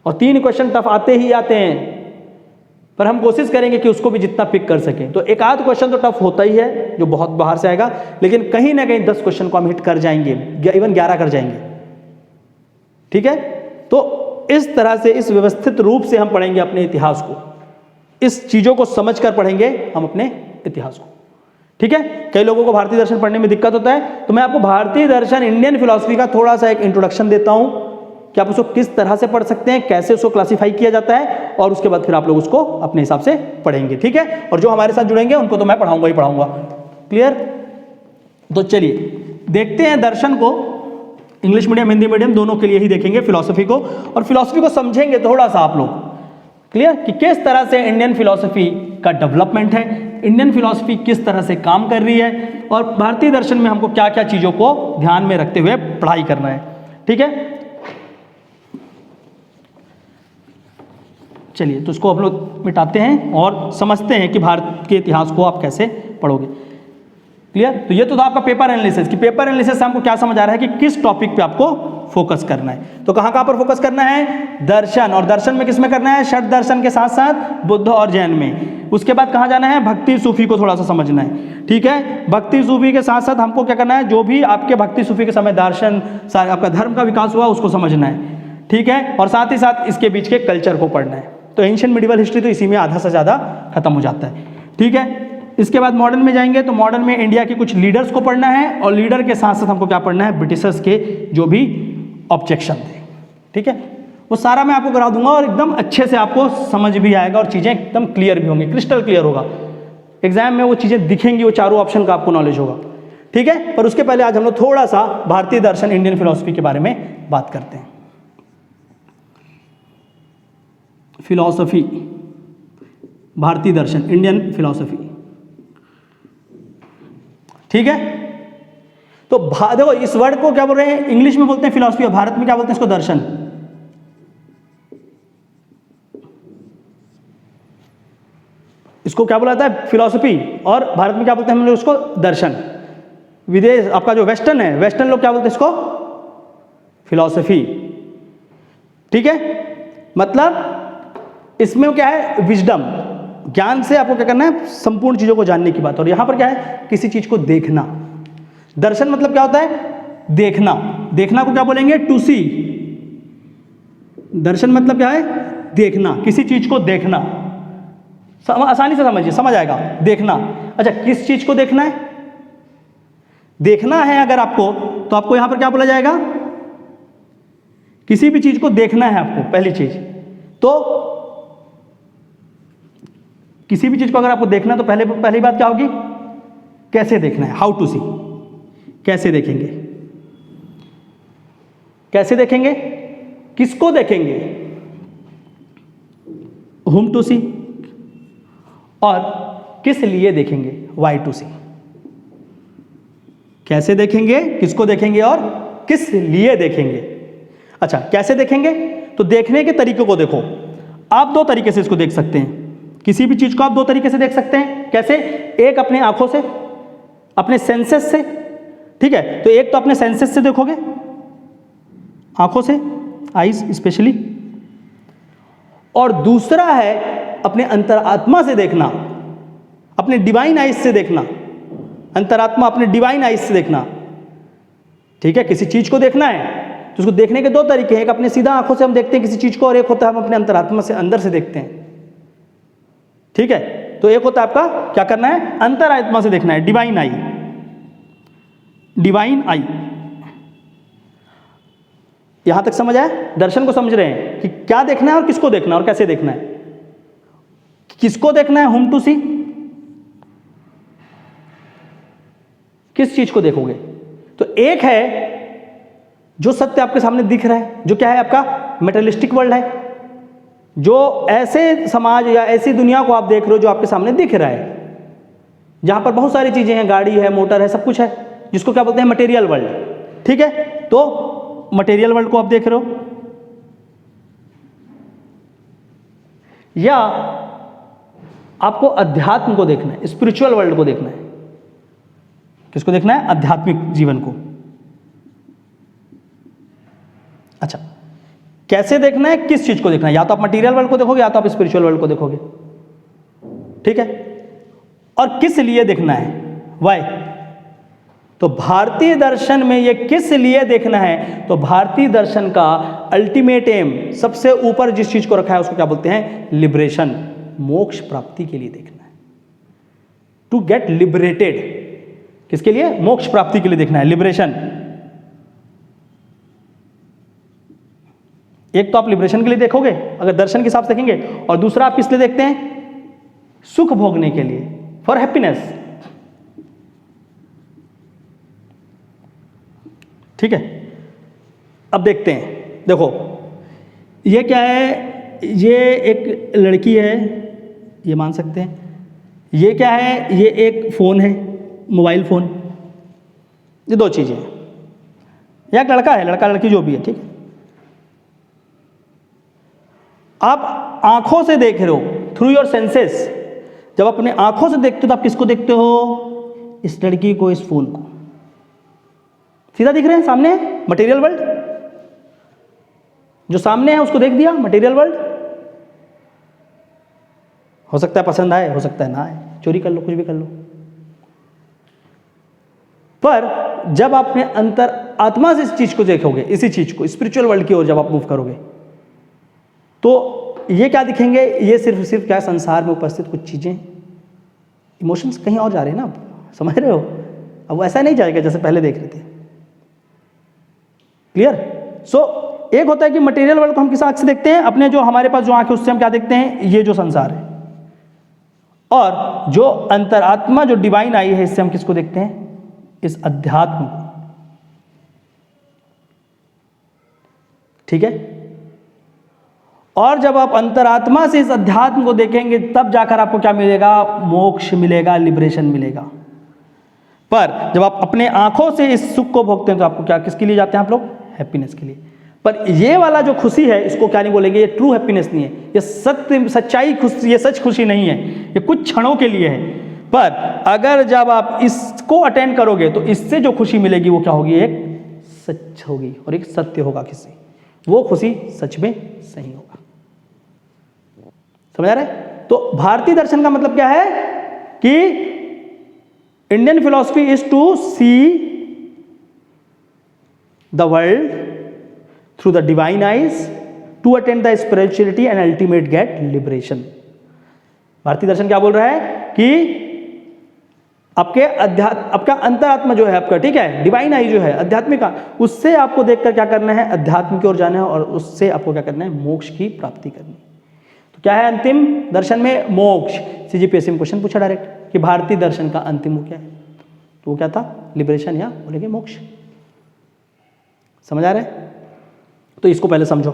और 3 क्वेश्चन टफ आते ही आते हैं, पर हम कोशिश करेंगे कि उसको भी जितना पिक कर सकें। तो एक आध क्वेश्चन तो टफ होता ही है जो बहुत बाहर से आएगा, लेकिन कहीं ना कहीं 10 क्वेश्चन को हम हिट कर जाएंगे, इवन 11 कर जाएंगे। ठीक है, तो इस तरह से इस व्यवस्थित रूप से हम पढ़ेंगे अपने इतिहास को, इस चीजों को समझकर पढ़ेंगे हम अपने इतिहास को। ठीक है, कई लोगों को भारतीय दर्शन पढ़ने में दिक्कत होता है, तो मैं आपको भारतीय दर्शन, इंडियन फिलॉसफी का थोड़ा सा एक इंट्रोडक्शन देता हूं कि आप उसको किस तरह से पढ़ सकते हैं, कैसे उसको क्लासिफाई किया जाता है, और उसके बाद फिर आप लोग उसको अपने हिसाब से पढ़ेंगे। ठीक है, और जो हमारे साथ जुड़ेंगे उनको तो मैं पढ़ाऊंगा ही पढ़ाऊंगा। क्लियर। तो चलिए देखते हैं दर्शन को, इंग्लिश मीडियम हिंदी मीडियम दोनों के लिए ही देखेंगे फिलॉसफी को, और फिलॉसफी को समझेंगे थोड़ा सा आप लोग। क्लियर, कि किस तरह से इंडियन फिलॉसफी का डेवलपमेंट है, इंडियन फिलॉसफी किस तरह से काम कर रही है, और भारतीय दर्शन में हमको क्या क्या चीजों को ध्यान में रखते हुए पढ़ाई करना है। ठीक है, चलिए तो इसको हम लोग मिटाते हैं और समझते हैं कि भारत के इतिहास को आप कैसे पढ़ोगे। क्लियर। तो ये तो था आपका पेपर एनालिसिस, कि पेपर एनालिसिस से हमको क्या समझ आ रहा है कि किस टॉपिक पे आपको फोकस करना है। तो कहाँ पर फोकस करना है, दर्शन, और दर्शन में किस में करना है, षट दर्शन के साथ साथ बुद्ध और जैन में। उसके बाद कहाँ जाना है, भक्ति सूफी को थोड़ा सा समझना है। ठीक है, भक्ति सूफी के साथ साथ हमको क्या करना है, जो भी आपके भक्ति सूफी के समय दर्शन आपका धर्म का विकास हुआ उसको समझना है। ठीक है, और साथ ही साथ इसके बीच के कल्चर को पढ़ना है। तो एंशिएंट मिडिवल हिस्ट्री तो इसी में आधा से ज़्यादा खत्म हो जाता है। ठीक है, इसके बाद मॉडर्न में जाएंगे तो मॉडर्न में इंडिया के कुछ लीडर्स को पढ़ना है और लीडर के साथ साथ हमको क्या पढ़ना है, ब्रिटिशर्स के जो भी ऑब्जेक्शन थे, ठीक है, वो सारा मैं आपको करा दूंगा और एकदम अच्छे से आपको समझ भी आएगा और चीज़ें एकदम क्लियर भी होंगी, क्रिस्टल क्लियर होगा। एग्जाम में वो चीज़ें दिखेंगी, वो चारों ऑप्शन का आपको नॉलेज होगा, ठीक है। पर उसके पहले आज हम लोग थोड़ा सा भारतीय दर्शन, इंडियन फिलॉसफी के बारे में बात करते हैं। फिलॉसफी, भारतीय दर्शन, इंडियन फिलॉसफी, ठीक है। तो देखो इस वर्ड को क्या बोल रहे हैं, इंग्लिश में बोलते हैं फिलॉसफी और भारत में क्या बोलते हैं इसको, दर्शन। इसको क्या बोला जाता है, फिलॉसफी, और भारत में क्या बोलते हैं हम लोग उसको, दर्शन। विदेश आपका जो वेस्टर्न है, वेस्टर्न लोग क्या बोलते हैं इसको, फिलॉसफी, ठीक है। मतलब इसमें क्या है, विजडम, ज्ञान से आपको क्या करना है, संपूर्ण चीजों को जानने की बात। और यहां पर क्या है, किसी चीज को देखना। दर्शन मतलब क्या होता है, देखना। देखना को क्या बोलेंगे, टू सी। दर्शन मतलब क्या है, देखना, किसी चीज को देखना। आसानी से समझिए, समझ आएगा, देखना। अच्छा, किस चीज को देखना है, देखना है अगर आपको, तो आपको यहां पर क्या बोला जाएगा, किसी भी चीज को देखना है आपको। पहली चीज तो किसी भी चीज को अगर आपको देखना है तो पहली बात क्या होगी, कैसे देखना है, हाउ टू सी। कैसे देखेंगे, कैसे देखेंगे, किसको देखेंगे, whom टू सी, और किस लिए देखेंगे, why टू सी। कैसे देखेंगे, किसको देखेंगे और किस लिए देखेंगे। अच्छा, कैसे देखेंगे, तो देखने के तरीके को देखो। आप दो तरीके से इसको देख सकते हैं, किसी भी चीज को आप दो तरीके से देख सकते हैं। कैसे, एक अपने आंखों से, अपने सेंसेस से, ठीक है। तो एक तो अपने सेंसेस से देखोगे, आंखों से, आईज स्पेशली, और दूसरा है अपने अंतरात्मा से देखना, अपने डिवाइन आइज से देखना। अंतरात्मा, अपने डिवाइन आइज से देखना, ठीक है। किसी चीज को देखना है तो उसको देखने के दो तरीके हैं, एक अपने सीधा आंखों से हम देखते हैं किसी चीज को, और एक होता है हम अपने अंतरात्मा से, अंदर से देखते हैं, ठीक है। तो एक होता है आपका क्या करना है, अंतरात्मा से देखना है, डिवाइन आई, डिवाइन आई। यहां तक समझ आया, दर्शन को समझ रहे हैं कि क्या देखना है और किसको देखना है और कैसे देखना है। किसको देखना है, whom टू सी, किस चीज को देखोगे। तो एक है जो सत्य आपके सामने दिख रहा है, जो क्या है आपका मेटेरियलिस्टिक वर्ल्ड है, जो ऐसे समाज या ऐसी दुनिया को आप देख रहे हो जो आपके सामने दिख रहा है, जहां पर बहुत सारी चीजें हैं, गाड़ी है, मोटर है, सब कुछ है, जिसको क्या बोलते हैं, मटेरियल वर्ल्ड, ठीक है। तो मटेरियल वर्ल्ड को आप देख रहे हो, या आपको अध्यात्म को देखना है, स्पिरिचुअल वर्ल्ड को देखना है। किसको देखना है, आध्यात्मिक जीवन को। अच्छा, कैसे देखना है, किस चीज को देखना है, या तो आप मटेरियल वर्ल्ड को देखोगे या तो आप स्पिरिचुअल वर्ल्ड को देखोगे, ठीक है। और किस लिए देखना है, वाई। तो भारतीय दर्शन में ये किस लिए देखना है, तो भारतीय दर्शन का अल्टीमेट एम, सबसे ऊपर जिस चीज को रखा है उसको क्या बोलते हैं, लिबरेशन, मोक्ष प्राप्ति के लिए देखना है, टू गेट लिबरेटेड। किसके लिए, मोक्ष प्राप्ति के लिए देखना है, लिबरेशन। एक तो आप लिबरेशन के लिए देखोगे अगर दर्शन के हिसाब से देखेंगे, और दूसरा आप किस लिए देखते हैं, सुख भोगने के लिए, फॉर हैप्पीनेस, ठीक है। अब देखते हैं, देखो ये क्या है, ये एक लड़की है, ये मान सकते हैं, ये क्या है, ये एक फोन है, मोबाइल फोन, ये दो चीजें हैं। या एक लड़का है, लड़का लड़की जो भी है, ठीक है। आप आंखों से देख रहे हो, थ्रू योर सेंसेस। जब अपने आंखों से देखते हो तो आप किसको देखते हो, इस लड़की को, इस फोन को। सीधा दिख रहे हैं सामने, मटेरियल वर्ल्ड जो सामने है उसको देख दिया, मटेरियल वर्ल्ड। हो सकता है पसंद आए, हो सकता है ना आए, चोरी कर लो, कुछ भी कर लो। पर जब आप अपने अंतर आत्मा से इस चीज को देखोगे, इसी चीज को स्पिरिचुअल वर्ल्ड की ओर जब आप मूव करोगे, तो ये क्या दिखेंगे, ये सिर्फ क्या संसार में उपस्थित कुछ चीजें, इमोशंस कहीं और जा रहे हैं ना, आप समझ रहे हो? अब वो ऐसा नहीं जाएगा जैसे पहले देख रहे थे। क्लियर? सो एक होता है कि मटेरियल वर्ल्ड को हम किस आंख से देखते हैं, अपने जो हमारे पास जो आंख है उससे हम क्या देखते हैं, ये जो संसार है, और जो अंतरात्मा जो डिवाइन आई है इससे हम किसको देखते हैं, इस अध्यात्म को। ठीक है? और जब आप अंतरात्मा से इस अध्यात्म को देखेंगे तब जाकर आपको क्या मिलेगा, मोक्ष मिलेगा, लिबरेशन मिलेगा। पर जब आप अपने आंखों से इस सुख को भोगते हैं तो आपको क्या, किसके लिए जाते हैं आप लोग, हैप्पीनेस के लिए। पर ये वाला जो खुशी है इसको क्या नहीं बोलेंगे, ये ट्रू हैप्पीनेस नहीं है, ये सत्य सच्चाई खुशी, ये सच खुशी नहीं है, ये कुछ क्षणों के लिए है। पर अगर जब आप इसको अटेंड करोगे तो इससे जो खुशी मिलेगी वो क्या होगी, एक सच होगी और एक सत्य होगा किसी, वो खुशी सच में सही होगा। समझ आ रहा है? तो भारतीय दर्शन का मतलब क्या है कि Indian philosophy is to see the world through the divine eyes to attend the spirituality and ultimate get liberation. भारतीय दर्शन क्या बोल रहा है कि आपका अंतरात्मा जो है आपका, ठीक है, डिवाइन आई जो है आध्यात्मिक, उससे आपको देखकर क्या करना है, अध्यात्म की ओर जाना है और उससे आपको क्या करना है, मोक्ष की प्राप्ति करनी है। तो क्या है अंतिम दर्शन में, मोक्ष। सीजीपीएससी में क्वेश्चन पूछा डायरेक्ट कि भारतीय दर्शन का अंतिम वो क्या है, तो वो क्या था, लिबरेशन या बोलेंगे मोक्ष। समझ आ रहा है? तो इसको पहले समझो।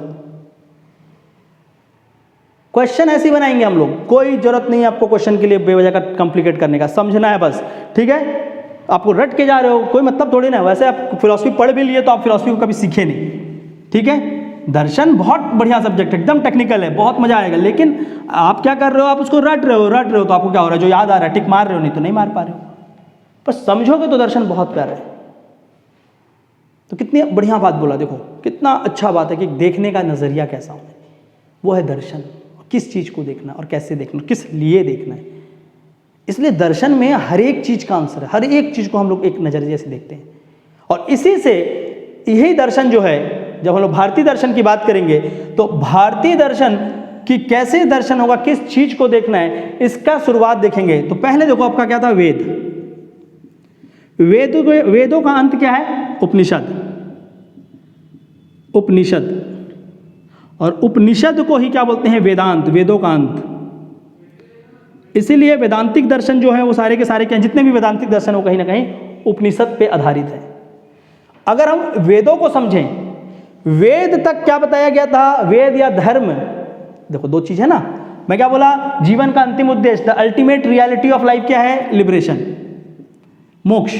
क्वेश्चन ऐसे ही बनाएंगे हम लोग, कोई जरूरत नहीं है आपको क्वेश्चन के लिए बेवजह का कॉम्प्लिकेट करने का, समझना है बस। ठीक है? आपको रट के जा रहे हो, कोई मतलब थोड़ी ना। वैसे आप फिलॉसफी पढ़ भी लिए तो आप फिलॉसफी को कभी सीखे नहीं। ठीक है? दर्शन बहुत बढ़िया सब्जेक्ट है, एकदम टेक्निकल है, बहुत मजा आएगा। लेकिन आप क्या कर रहे हो, आप उसको रट रहे हो तो आपको क्या हो रहा है, जो याद आ रहा है टिक मार रहे हो, नहीं तो नहीं मार पा रहे हो। पर समझोगे तो दर्शन बहुत प्यारा है। तो कितनी बढ़िया बात बोला, देखो कितना अच्छा बात है कि देखने का नजरिया कैसा हो, वो है दर्शन। किस चीज को देखना और कैसे देखना, किस लिए देखना है। इसलिए दर्शन में हर एक चीज का आंसर है, हर एक चीज को हम लोग एक नजरिए से देखते हैं। और इसी से यही दर्शन जो है, जब हम लोग भारतीय दर्शन की बात करेंगे तो भारतीय दर्शन की कैसे दर्शन होगा, किस चीज को देखना है, इसका शुरुआत देखेंगे। तो पहले देखो आपका क्या था, वेदों का अंत क्या है, उपनिषद। और उपनिषद को ही क्या बोलते हैं, वेदांत, वेदों का अंत। इसीलिए वेदांतिक दर्शन जो है वो सारे के सारे क्या, जितने भी वेदांतिक दर्शन हो कहीं ना कहीं उपनिषद पे आधारित है। अगर हम वेदों को समझें, वेद तक क्या बताया गया था, वेद या धर्म, देखो दो चीज है ना। मैं क्या बोला, जीवन का अंतिम उद्देश्य, the ultimate reality of life क्या है, लिबरेशन, मोक्ष,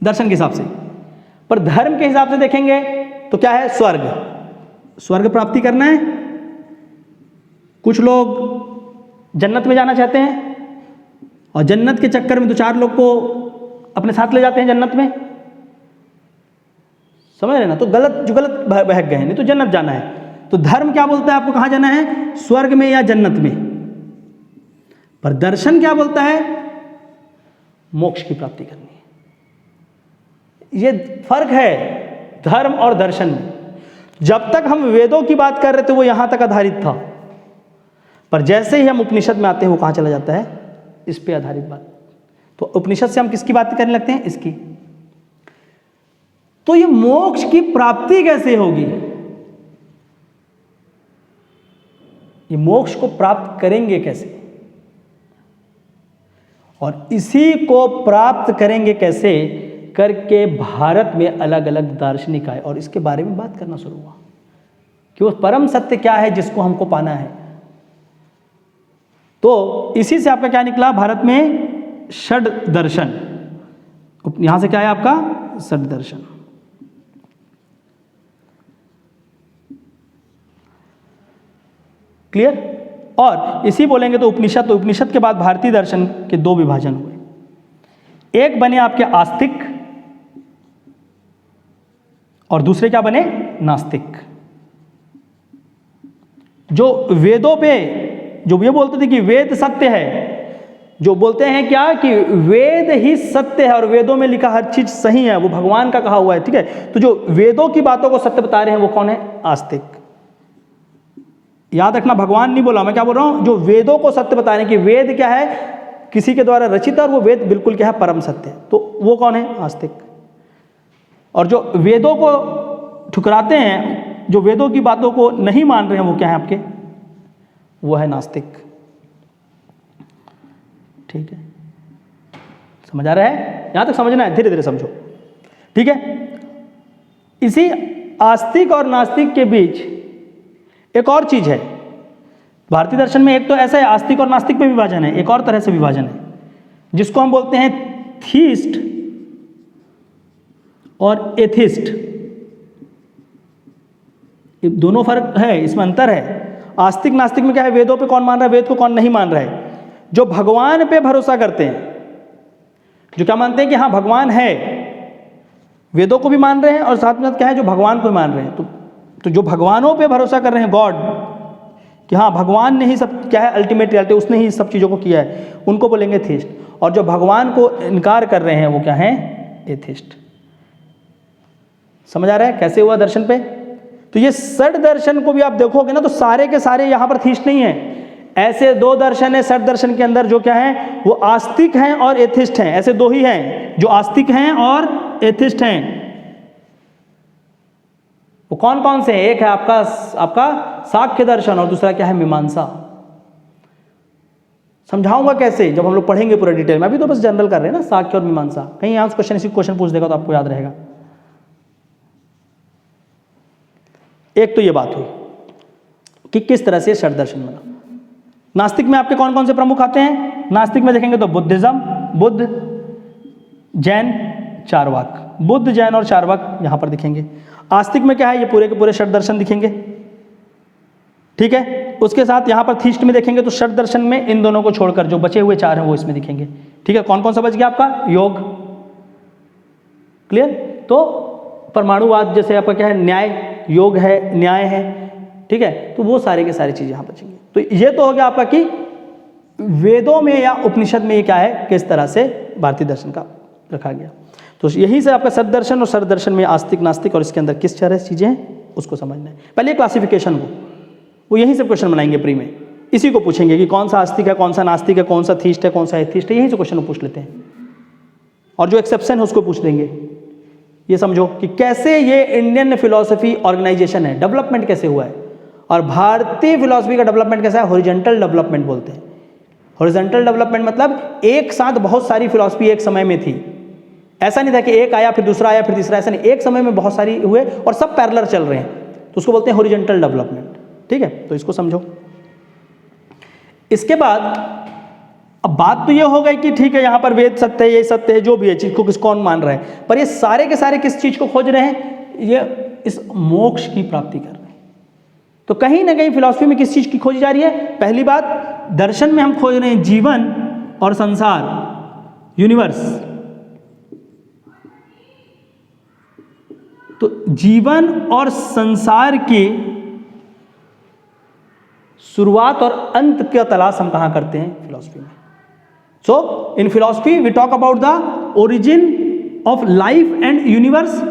दर्शन के हिसाब से। पर धर्म के हिसाब से देखेंगे तो क्या है, स्वर्ग प्राप्ति करना है। कुछ लोग जन्नत में जाना चाहते हैं और जन्नत के चक्कर में दो चार लोग को अपने साथ ले जाते हैं जन्नत में, समझ रहे ना। तो गलत बहक गए हैं, नहीं तो जन्नत जाना है। तो धर्म क्या बोलता है आपको कहाँ जाना है, स्वर्ग में या जन्नत में। पर दर्शन क्या बोलता है, मोक्ष की प्राप्ति करनी है। ये फर्क है धर्म और दर्शन में। जब तक हम वेदों की बात कर रहे थे वो यहां तक आधारित था, पर जैसे ही हम उपनिषद में आते हैं वो कहां चला जाता है, इस पे आधारित बात। तो उपनिषद से हम किसकी बात करने लगते हैं, इसकी। तो ये मोक्ष की प्राप्ति कैसे होगी, ये मोक्ष को प्राप्त करेंगे कैसे, और इसी को प्राप्त करेंगे कैसे करके भारत में अलग अलग दार्शनिक आए और इसके बारे में बात करना शुरू हुआ कि वो परम सत्य क्या है जिसको हमको पाना है। तो इसी से आपका क्या निकला, भारत में षड दर्शन। यहां से क्या है आपका, षड दर्शन। क्लियर? और इसी बोलेंगे तो उपनिषद के बाद भारतीय दर्शन के दो विभाजन हुए। एक बने आपके आस्तिक और दूसरे क्या बने, नास्तिक। जो वेदों पे, जो ये बोलते थे कि वेद सत्य है, जो बोलते हैं क्या कि वेद ही सत्य है और वेदों में लिखा हर चीज सही है, वो भगवान का कहा हुआ है, ठीक है। तो जो वेदों की बातों को सत्य बता रहे हैं वो कौन है, आस्तिक। याद रखना, भगवान नहीं बोला, मैं क्या बोल रहा हूं, जो वेदों को सत्य बता रहे हैं कि वेद क्या है, किसी के द्वारा रचित है और वो वेद बिल्कुल क्या है, परम सत्य है। तो वो कौन है, आस्तिक। और जो वेदों को ठुकराते हैं, जो वेदों की बातों को नहीं मान रहे हैं, वो क्या है आपके, वो है नास्तिक। ठीक है, समझ आ रहा है, यहां तक समझना है, धीरे धीरे समझो। ठीक है, इसी आस्तिक और नास्तिक के बीच एक और चीज है भारतीय दर्शन में। एक तो ऐसा है, आस्तिक और नास्तिक में विभाजन है, एक और तरह से विभाजन है जिसको हम बोलते हैं थीस्ट और एथिस्ट। ये दोनों फर्क है, इसमें अंतर है। आस्तिक नास्तिक में क्या है, वेदों पे कौन मान रहा है, वेद को कौन नहीं मान रहा है। जो भगवान पे भरोसा करते हैं, जो क्या मानते हैं कि हाँ भगवान है, वेदों को भी मान रहे हैं और साथ में साथ क्या है, जो भगवान को भी मान रहे हैं। तो जो भगवानों पे भरोसा कर रहे हैं, गॉड, कि हाँ भगवान ने ही सब क्या है, अल्टीमेट रियलिटी, उसने ही सब चीज़ों को किया है, उनको बोलेंगे थीस्ट। और जो भगवान को इनकार कर रहे हैं, वो क्या है, एथिस्ट। समझ आ रहा है कैसे हुआ दर्शन पे। तो ये षड दर्शन को भी आप देखोगे ना, तो सारे के सारे यहाँ पर थीस्ट नहीं है। ऐसे दो दर्शन है षड दर्शन के अंदर, जो क्या है, वो आस्तिक हैं और एथिस्ट हैं। ऐसे दो ही हैं जो आस्तिक हैं और एथिस्ट हैं। वो कौन कौन से हैं, एक है आपका सांख्य दर्शन और दूसरा क्या है, मीमांसा। समझाऊंगा कैसे जब हम लोग पढ़ेंगे पूरा डिटेल में, अभी तो बस जनरल कर रहे हैं ना, सांख्य और मीमांसा। कहीं यहां क्वेश्चन, इसी क्वेश्चन पूछ देगा तो आपको याद रहेगा। एक तो ये बात हुई कि किस तरह से षड दर्शन बना। नास्तिक में आपके कौन कौन से प्रमुख आते हैं, नास्तिक में देखेंगे तो बुद्धिज्म, बुद्ध, जैन, चारवाक। बुद्ध, जैन और चारवाक यहां पर दिखेंगे। आस्तिक में क्या है, ये पूरे के पूरे षड दर्शन दिखेंगे। ठीक है, उसके साथ यहां पर थीस्ट में देखेंगे तो षड दर्शन में इन दोनों को छोड़कर जो बचे हुए चार हैं वो इसमें दिखेंगे। ठीक है, कौन कौन सा बच गया आपका, योग, क्लियर। तो परमाणुवाद जैसे आपका क्या है, न्याय, योग है, न्याय है। ठीक है, तो वो सारे के सारी चीजें यहां बचेंगे। तो ये तो हो गया आपका कि वेदों में या उपनिषद में ये क्या है, किस तरह से भारतीय दर्शन का रखा गया। तो यहीं से आपका सददर्शन और सरदर्शन में आस्तिक नास्तिक और इसके अंदर किस तरह से चीजें हैं उसको समझना है। पहले क्लासिफिकेशन वो यहीं से क्वेश्चन बनाएंगे प्री में, इसी को पूछेंगे कि कौन सा आस्तिक है, कौन सा नास्तिक है, कौन सा थीस्ट है, कौन सा एथिस्ट है, यहीं से क्वेश्चन पूछ लेते हैं। और जो एक्सेप्शन है उसको पूछ देंगे। ये समझो कि कैसे ये इंडियन फिलॉसफी ऑर्गेनाइजेशन है, डेवलपमेंट कैसे हुआ है। और भारतीय फिलॉसफी का डेवलपमेंट कैसा है, हॉरिजॉन्टल डेवलपमेंट बोलते हैं। हॉरिजॉन्टल डेवलपमेंट मतलब एक साथ बहुत सारी फिलॉसफी एक समय में थी। ऐसा नहीं था कि एक आया फिर दूसरा आया फिर तीसरा, ऐसा नहीं, एक समय में बहुत सारी हुए और सब पैरेलल चल रहे हैं, तो उसको बोलते हैं हॉरिजॉन्टल डेवलपमेंट। ठीक है, तो इसको समझो। इसके बाद अब बात तो ये हो गई कि ठीक है यहां पर वेद सत्य है, ये सत्य है, जो भी है चीज को किस कौन मान रहा है, पर ये सारे के सारे किस चीज को खोज रहे हैं, ये इस मोक्ष की प्राप्ति कर रहे हैं। तो कहीं ना कहीं फिलॉसफी में किस चीज की खोजी जा रही है, पहली बात दर्शन में हम खोज रहे हैं जीवन और संसार, यूनिवर्स। तो जीवन और संसार की शुरुआत और अंत का तलाश हम कहां करते हैं, फिलॉसफी में। So in philosophy we talk about the origin of life and universe.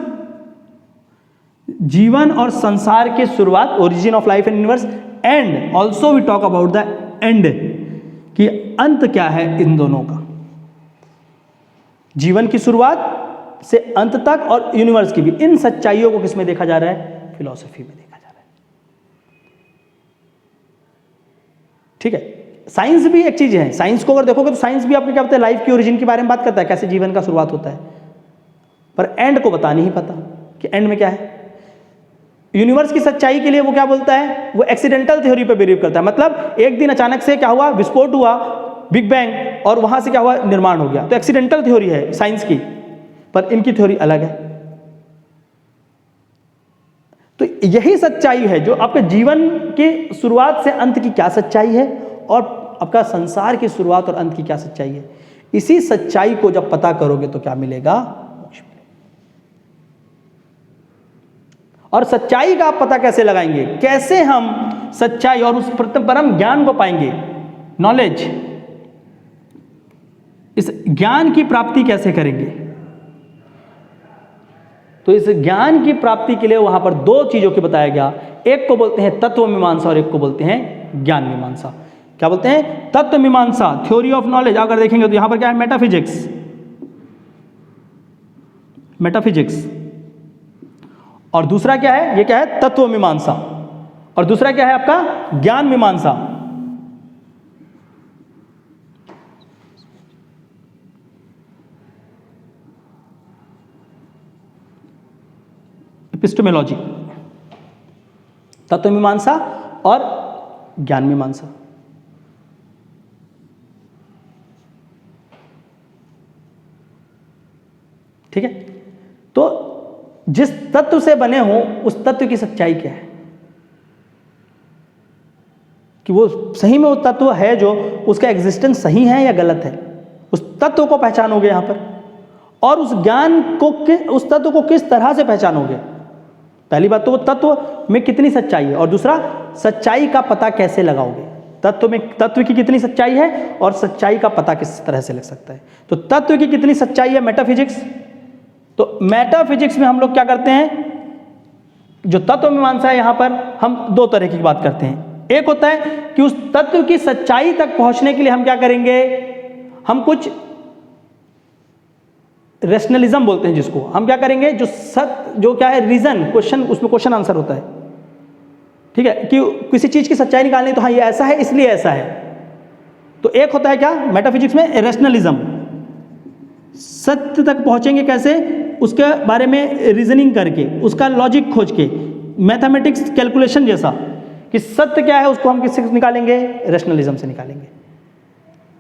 जीवन और संसार की शुरुआत, origin of life and universe, and also we talk about the end, कि अंत क्या है इन दोनों का। जीवन की शुरुआत से अंत तक और यूनिवर्स की भी, इन सच्चाइयों को किसमें देखा जा रहा है, फिलॉसफी में देखा जा रहा है। ठीक है, साइंस भी एक चीज है। साइंस को अगर देखोगे तो साइंस भी आपको क्या बताता है, लाइफ की ओरिजिन के बारे में बात करता है, कैसे जीवन का शुरुआत होता है, पर एंड को बता नहीं पता कि एंड में क्या है। यूनिवर्स की सच्चाई के लिए वो क्या बोलता है, वो एक्सीडेंटल थ्योरी पे बिलीव करता है। मतलब एक दिन अचानक से क्या हुआ, विस्फोट हुआ, बिग बैंग, और वहां से क्या हुआ, निर्माण हो गया। तो एक्सीडेंटल थ्योरी है साइंस की, पर इनकी थ्योरी अलग है। तो यही सच्चाई है जो आपके जीवन की शुरुआत से अंत की क्या सच्चाई है, और आपका संसार की शुरुआत और अंत की क्या सच्चाई है। इसी सच्चाई को जब पता करोगे तो क्या मिलेगा, मोक्ष मिलेगा। और सच्चाई का आप पता कैसे लगाएंगे, कैसे हम सच्चाई और उस परम ज्ञान को पाएंगे, नॉलेज, इस ज्ञान की प्राप्ति कैसे करेंगे। तो इस ज्ञान की प्राप्ति के लिए वहां पर दो चीजों की बताया गया, एक को बोलते हैं तत्व मीमांसा और एक को बोलते हैं ज्ञान मीमांसा। क्या बोलते हैं, तत्व मीमांसा, थ्योरी ऑफ नॉलेज। अगर देखेंगे तो यहां पर क्या है, मेटाफिजिक्स, मेटाफिजिक्स। और दूसरा क्या है, ये क्या है, तत्व मीमांसा। और दूसरा क्या है आपका, ज्ञान मीमांसा। एपिस्टेमोलॉजी, तत्व मीमांसा और ज्ञान मीमांसा। ठीक है, तो जिस तत्व से बने हो उस तत्व की सच्चाई क्या है, कि वो सही में वो तत्व है जो उसका एग्जिस्टेंस सही है या गलत है, उस तत्व को पहचानोगे यहां पर। और उस ज्ञान को, उस तत्व को किस तरह से पहचानोगे। पहली बात तो वो तत्व में कितनी सच्चाई है, और दूसरा सच्चाई का पता कैसे लगाओगे। तत्व में, तत्व की कितनी सच्चाई है और सच्चाई का पता किस तरह से लग सकता है। तो तत्व की कितनी सच्चाई है, मेटाफिजिक्स। तो मेटाफिजिक्स में हम लोग क्या करते हैं, जो तत्व मीमांसा है यहां पर हम दो तरह की बात करते हैं। एक होता है कि उस तत्व की सच्चाई तक पहुंचने के लिए हम क्या करेंगे, हम कुछ रेशनलिज्म बोलते हैं जिसको, हम क्या करेंगे, जो क्या है रीजन, क्वेश्चन, उसमें क्वेश्चन आंसर होता है। ठीक है, कि किसी चीज की सच्चाई निकालनी, तो हाँ ये ऐसा है इसलिए ऐसा है। तो एक होता है क्या मेटाफिजिक्स में, रेशनलिज्म, सत्य तक पहुंचेंगे कैसे, उसके बारे में रीजनिंग करके, उसका लॉजिक खोज के, मैथमेटिक्स कैलकुलेशन जैसा, कि सत्य क्या है उसको हम किससे निकालेंगे, रेशनलिज्म से निकालेंगे।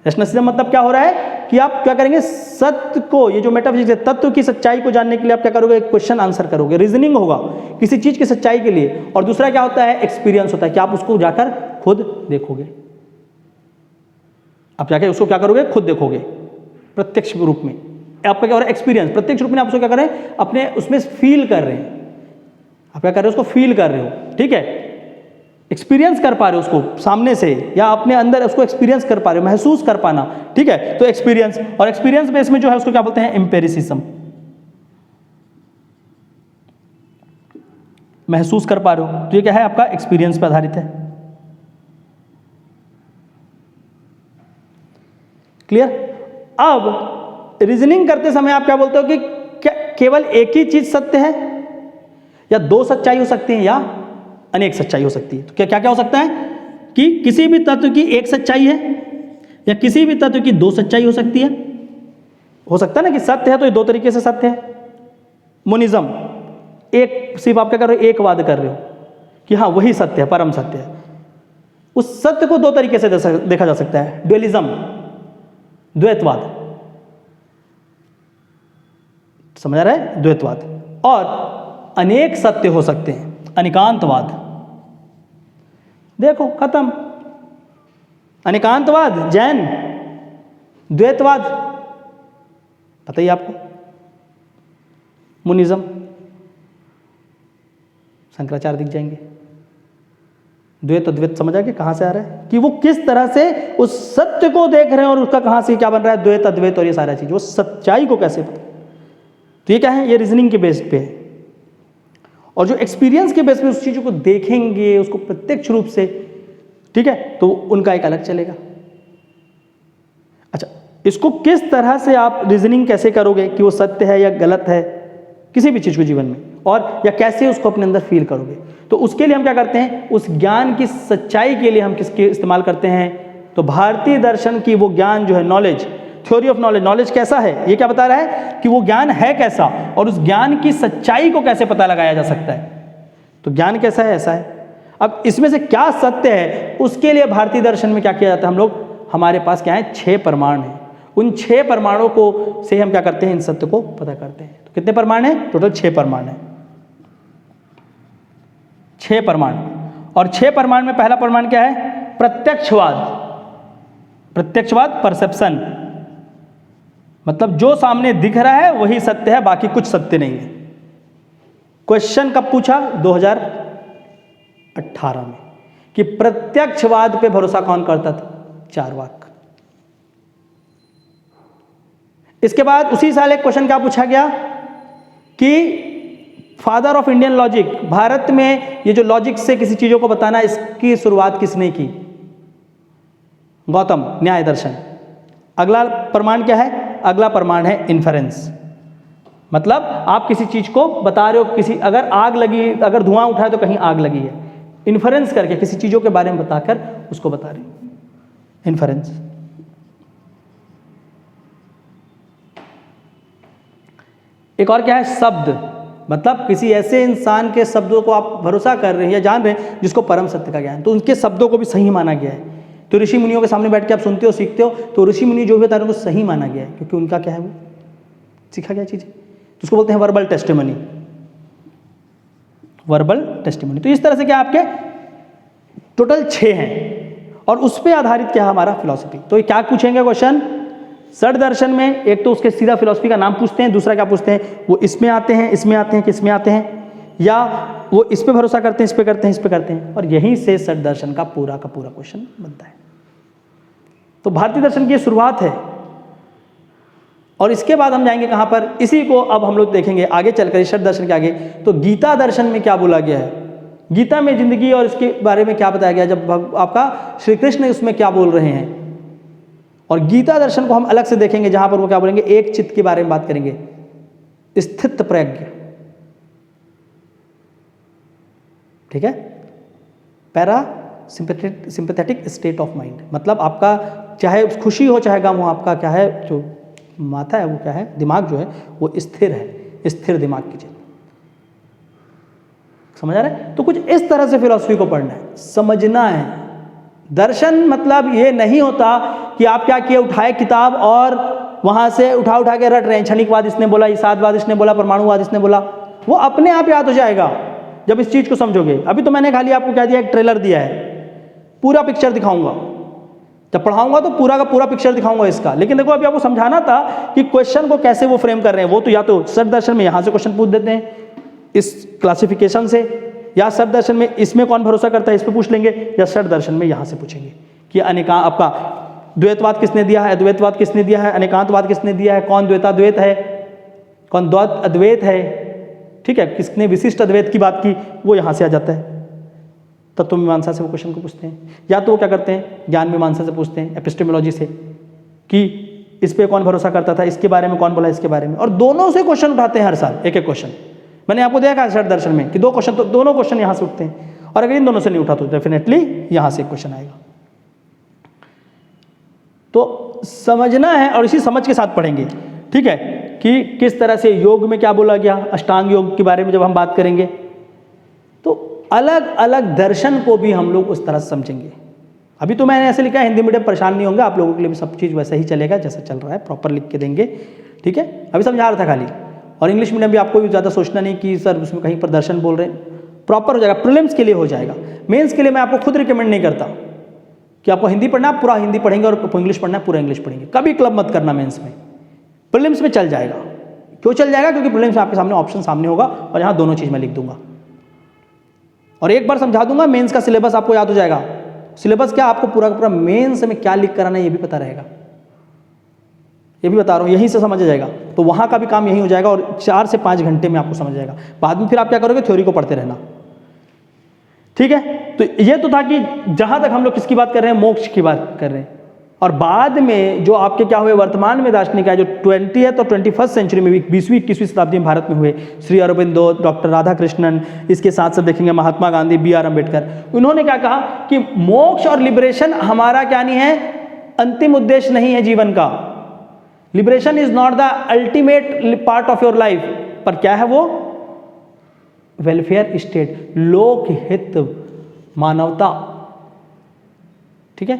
रेशनलिज्म मतलब क्या हो रहा है कि आप क्या करेंगे, सत्य को, ये जो मेटाफिजिक्स है, तत्व की सच्चाई को जानने के लिए आप क्या करोगे, क्वेश्चन आंसर करोगे, रीजनिंग होगा किसी चीज की सच्चाई के लिए। और दूसरा क्या होता है, एक्सपीरियंस होता है, कि आप उसको जाकर खुद देखोगे, आप जाकर उसको क्या करोगे, खुद देखोगे प्रत्यक्ष रूप में। आपका क्या हो रहा है, एक्सपीरियंस, प्रत्यक्ष रूप में आप उसको क्या कर रहे हैं, अपने उसमें फील कर रहे हैं, आप क्या कर रहे हो, उसको फील कर रहे हो। ठीक है, एक्सपीरियंस कर पा रहे हो उसको सामने से, या अपने अंदर उसको एक्सपीरियंस कर पा रहे हो, महसूस कर पाना। ठीक है, तो एक्सपीरियंस, और एक्सपीरियंस बेस में जो है उसको क्या बोलते हैं, एम्पेरिसिज्म। महसूस कर पा रहे हो, तो ये क्या है आपका, एक्सपीरियंस पर आधारित है। क्लियर। अब रीजनिंग करते समय आप क्या बोलते हो कि क्या केवल एक ही चीज सत्य है, या दो सच्चाई हो सकती है, या अनेक सच्चाई हो सकती है। तो क्या क्या हो सकता है कि किसी भी तत्व की एक सच्चाई है, या किसी भी तत्व की दो सच्चाई हो सकती है। हो सकता है ना कि सत्य है तो ये दो तरीके से सत्य है। मोनिज्म, एक सिर्फ आप क्या कर रहे हो, एक वाद कर रहे हो कि हाँ वही सत्य है, परम सत्य है। उस सत्य को दो तरीके से देखा जा सकता है। ड्युअलिज्म, द्वैतवाद, समझ आ रहा है, द्वैतवाद। और अनेक सत्य हो सकते हैं, अनेकांतवाद। देखो खत्म, अनेकांतवाद जैन, द्वैतवाद बताइए आपको, मोनिज्म, शंकराचार्य दिख जाएंगे। द्वैत अद्वैत समझ आ गया कहां से आ रहा है, कि वो किस तरह से उस सत्य को देख रहे हैं और उसका कहां से क्या बन रहा है, द्वैत अद्वैत और ये सारा चीज, वो सच्चाई को कैसे पता। तो ये क्या है, ये रीजनिंग के बेस पे है। और जो एक्सपीरियंस के बेस पे उस चीज़ों को देखेंगे, उसको प्रत्यक्ष रूप से, ठीक है, तो उनका एक अलग चलेगा। अच्छा, इसको किस तरह से आप रीजनिंग कैसे करोगे कि वो सत्य है या गलत है किसी भी चीज़ को जीवन में, और या कैसे उसको अपने अंदर फील करोगे। तो उसके लिए हम क्या करते हैं, उस ज्ञान की सच्चाई के लिए हम किसके इस्तेमाल करते हैं, तो भारतीय दर्शन की वो ज्ञान जो है, knowledge, theory of knowledge. Knowledge कैसा है, ये क्या बता रहा है कि वो ज्ञान है कैसा, और उस ज्ञान की सच्चाई को कैसे पता लगाया जा सकता है। तो ज्ञान कैसा है, ऐसा है। अब इसमें से क्या सत्य है, उसके लिए भारतीय दर्शन में क्या किया जाता है, हम लोग, हमारे पास क्या है, 6 प्रमाण हैं। उन 6 प्रमाणों को से हम क्या करते हैं, इन सत्य को पता करते हैं। तो कितने प्रमाण हैं, टोटल 6 प्रमाण हैं, 6 प्रमाण। और 6 प्रमाण में पहला प्रमाण क्या है, प्रत्यक्षवाद। प्रत्यक्षवाद, परसेप्शन, मतलब जो सामने दिख रहा है वही सत्य है, बाकी कुछ सत्य नहीं है। क्वेश्चन कब पूछा, 2018 में, कि प्रत्यक्षवाद पे भरोसा कौन करता था, चारवाक। इसके बाद उसी साल एक क्वेश्चन क्या पूछा गया कि father of Indian logic, Bharat में ये जो लॉजिक से किसी चीजों को बताना, इसकी शुरुआत किसने की। गौतम, न्याय दर्शन। अगला प्रमाण क्या है? अगला प्रमाण है इन्फरेंस। मतलब आप किसी चीज को बता रहे हो, किसी अगर आग लगी, अगर धुआं उठा है तो कहीं आग लगी है, इन्फरेंस करके किसी चीजों के बारे में बताकर उसको बता रहे, इन्फरेंस। एक और क्या है? शब्द। मतलब किसी ऐसे इंसान के शब्दों को आप भरोसा कर रहे हैं या जान रहे हैं जिसको परम सत्य का ज्ञान, तो उनके शब्दों को भी सही माना गया है। तो ऋषि मुनियों के सामने बैठ के आप सुनते हो, सीखते हो, तो ऋषि मुनि जो भी बता रहे हैं उनको सही माना गया है, क्योंकि उनका क्या है, वो सीखा गया चीज़ है। तो उसको बोलते हैं वर्बल टेस्टिमनी, वर्बल टेस्टिमनी। तो इस तरह से क्या आपके टोटल 6 हैं और उस पर आधारित क्या है हमारा फिलॉसफी। तो ये क्या पूछेंगे क्वेश्चन? षड दर्शन में एक तो उसके सीधा फिलॉसफी का नाम पूछते हैं, दूसरा क्या पूछते हैं, वो इसमें आते हैं, इसमें आते हैं, किसमें आते हैं, या वो इस पे भरोसा करते हैं, इस पे करते हैं, इस पे करते हैं। और यहीं से षड दर्शन का पूरा क्वेश्चन बनता है। तो भारतीय दर्शन की शुरुआत है और इसके बाद हम जाएंगे कहाँ पर? इसी को अब हम लोग देखेंगे आगे चलकर, षड दर्शन के आगे। तो गीता दर्शन में क्या बोला गया है, गीता में जिंदगी और इसके बारे में क्या बताया गया, जब आपका श्री कृष्ण उसमें क्या बोल रहे हैं। और गीता दर्शन को हम अलग से देखेंगे, जहां पर वो क्या बोलेंगे, एक चित्त के बारे में बात करेंगे, स्थित प्रज्ञ, ठीक है, para sympathetic state of mind. मतलब आपका चाहे खुशी हो चाहे गम हो, आपका क्या है, जो माथा है वो क्या है, दिमाग जो है वो स्थिर है, स्थिर दिमाग की चित्त। समझ आ रहा है? तो कुछ इस तरह से फिलॉसफी को पढ़ना है, समझना है। दर्शन मतलब ये नहीं होता कि आप क्या किए, उठाए किताब और वहां से उठा के रट रहे हैं, क्षणिकवाद इसने बोला, ईसादवाद इसने बोला, परमाणुवाद इसने बोला। वो अपने आप याद हो जाएगा जब इस चीज को समझोगे। अभी तो मैंने खाली आपको क्या दिया, एक ट्रेलर दिया है, पूरा पिक्चर दिखाऊंगा, जब पढ़ाऊंगा तो पूरा का पूरा पिक्चर दिखाऊंगा इसका। लेकिन देखो अभी आपको समझाना था कि क्वेश्चन को कैसे वो फ्रेम कर रहे हैं। वो तो या तो षड दर्शन में यहां से क्वेश्चन पूछ देते हैं इस क्लासिफिकेशन से, या षड दर्शन में इसमें कौन भरोसा करता है इस पे पूछ लेंगे, या षड दर्शन में यहां से पूछेंगे कि आपका द्वैतवाद किसने दिया है, अद्वैतवाद किसने दिया है, अनेकांतवाद किसने दिया है, कौन द्वैताद्वैत है, कौन द्वैत अद्वैत है, ठीक है, किसने विशिष्ट अद्वैत की बात की, वो यहां से आ जाता है। तत्व मीमांसा से वो क्वेश्चन को पूछते हैं, या तो वो क्या करते हैं, ज्ञान मीमांसा से पूछते हैं, एपिस्टेमोलॉजी से, कि इस पे कौन भरोसा करता था, इसके बारे में कौन बोला, इसके बारे में। और दोनों से क्वेश्चन उठाते हैं हर साल, एक एक क्वेश्चन। मैंने आपको देखा षड दर्शन में कि 2 क्वेश्चन, तो दोनों क्वेश्चन यहां से उठते हैं। और अगर इन दोनों से नहीं उठा तो डेफिनेटली यहां से क्वेश्चन आएगा। तो समझना है और इसी समझ के साथ पढ़ेंगे, ठीक है, कि किस तरह से योग में क्या बोला गया, अष्टांग योग के बारे में जब हम बात करेंगे तो अलग अलग दर्शन को भी हम लोग उस तरह से समझेंगे। अभी तो मैंने ऐसे लिखा है, हिंदी मीडियम परेशान नहीं होंगे, आप लोगों के लिए भी सब चीज़ वैसा ही चलेगा जैसा चल रहा है, प्रॉपर लिख के देंगे, ठीक है। अभी समझा रहा था खाली। और इंग्लिश मीडियम भी आपको भी ज़्यादा सोचना नहीं कि सर उसमें कहीं पर दर्शन बोल रहे हैं, प्रॉपर हो जाएगा, प्रीलिम्स के लिए हो जाएगा। मेंस के लिए मैं आपको खुद रिकमेंड नहीं करता कि आपको हिंदी पढ़ना, पूरा हिंदी पढ़ेंगे, और इंग्लिश पढ़ना पूरा इंग्लिश पढ़ेंगे। कभी क्लब मत करना मेंस में, प्रीलिम्स में चल जाएगा। क्यों चल जाएगा? क्योंकि प्रीलिम्स में आपके सामने ऑप्शन सामने होगा और यहाँ दोनों चीज़ मैं लिख दूंगा और एक बार समझा दूंगा, मेंस का सिलेबस आपको याद हो जाएगा। सिलेबस क्या, आपको पूरा का पूरा मेंस में क्या लिख कर आना है ये भी पता रहेगा, ये भी बता रहा हूँ, यहीं से समझ जाएगा। तो वहाँ का भी काम यही हो जाएगा और 4 से 5 घंटे में आपको समझ जाएगा। बाद में फिर आप क्या करोगे, थ्योरी को पढ़ते रहना, ठीक है। तो ये तो था कि जहाँ तक हम लोग किसकी बात कर रहे हैं, मोक्ष की बात कर रहे हैं। और बाद में जो आपके क्या हुए, वर्तमान में दार्शनिक है जो 20th और 21st सेंचुरी में भी, 20वीं-21वीं शताब्दी में भारत में हुए, श्री अरबिंदो, डॉक्टर राधाकृष्णन, इसके साथ साथ देखेंगे महात्मा गांधी, BR अम्बेडकर, उन्होंने क्या कहा कि मोक्ष और लिबरेशन हमारा क्या नहीं है, अंतिम उद्देश्य नहीं है जीवन का। Liberation is not the ultimate part of your life, पर क्या है वो, वेलफेयर स्टेट, लोकहित, मानवता, ठीक है।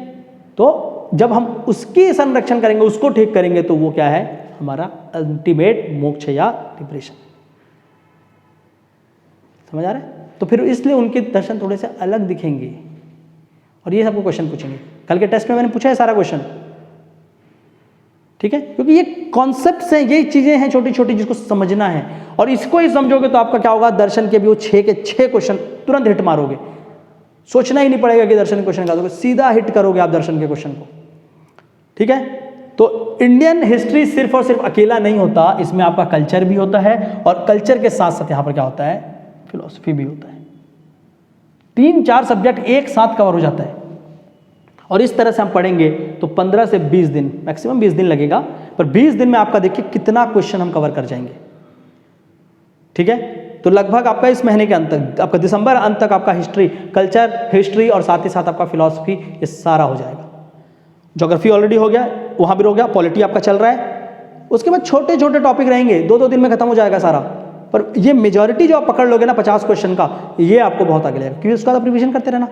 तो जब हम उसकी संरक्षण करेंगे, उसको ठीक करेंगे, तो वो क्या है, हमारा अल्टीमेट मोक्ष या लिबरेशन। समझ आ रहा है? तो फिर इसलिए उनके दर्शन थोड़े से अलग दिखेंगे और ये सबको क्वेश्चन पूछेंगे। कल के टेस्ट में मैंने पूछा है सारा क्वेश्चन, ठीक है, क्योंकि ये कॉन्सेप्ट्स हैं, ये चीजें हैं छोटी छोटी जिसको समझना है। और इसको ही समझोगे तो आपका क्या होगा, दर्शन के भी वो 6 के 6 क्वेश्चन तुरंत हिट मारोगे, सोचना ही नहीं पड़ेगा कि दर्शन के क्वेश्चन का, सीधा हिट करोगे आप दर्शन के क्वेश्चन को, ठीक है। तो इंडियन हिस्ट्री सिर्फ और सिर्फ अकेला नहीं होता, इसमें आपका कल्चर भी होता है और कल्चर के साथ साथ यहाँ पर क्या होता है, फिलॉसफी भी होता है। 3-4 सब्जेक्ट एक साथ कवर हो जाता है और इस तरह से हम पढ़ेंगे तो 15 से 20 दिन, मैक्सिमम 20 दिन लगेगा, पर 20 दिन में आपका देखिए कितना क्वेश्चन हम कवर कर जाएंगे। ठीक है, तो लगभग आपका इस महीने के अंत तक, आपका दिसंबर अंत तक आपका हिस्ट्री, कल्चर, हिस्ट्री और साथ ही साथ आपका फिलॉसफी, ये सारा हो जाएगा। ज्योग्राफी ऑलरेडी हो गया, वहाँ भी हो गया, पॉलिटी आपका चल रहा है। उसके बाद छोटे छोटे टॉपिक रहेंगे, 2-2 दिन में खत्म हो जाएगा सारा, पर ये मेजॉरिटी जो आप पकड़ लोगे ना 50 क्वेश्चन का, ये आपको बहुत आगे लगेगा, क्योंकि उसका आप रिवीजन करते रहना।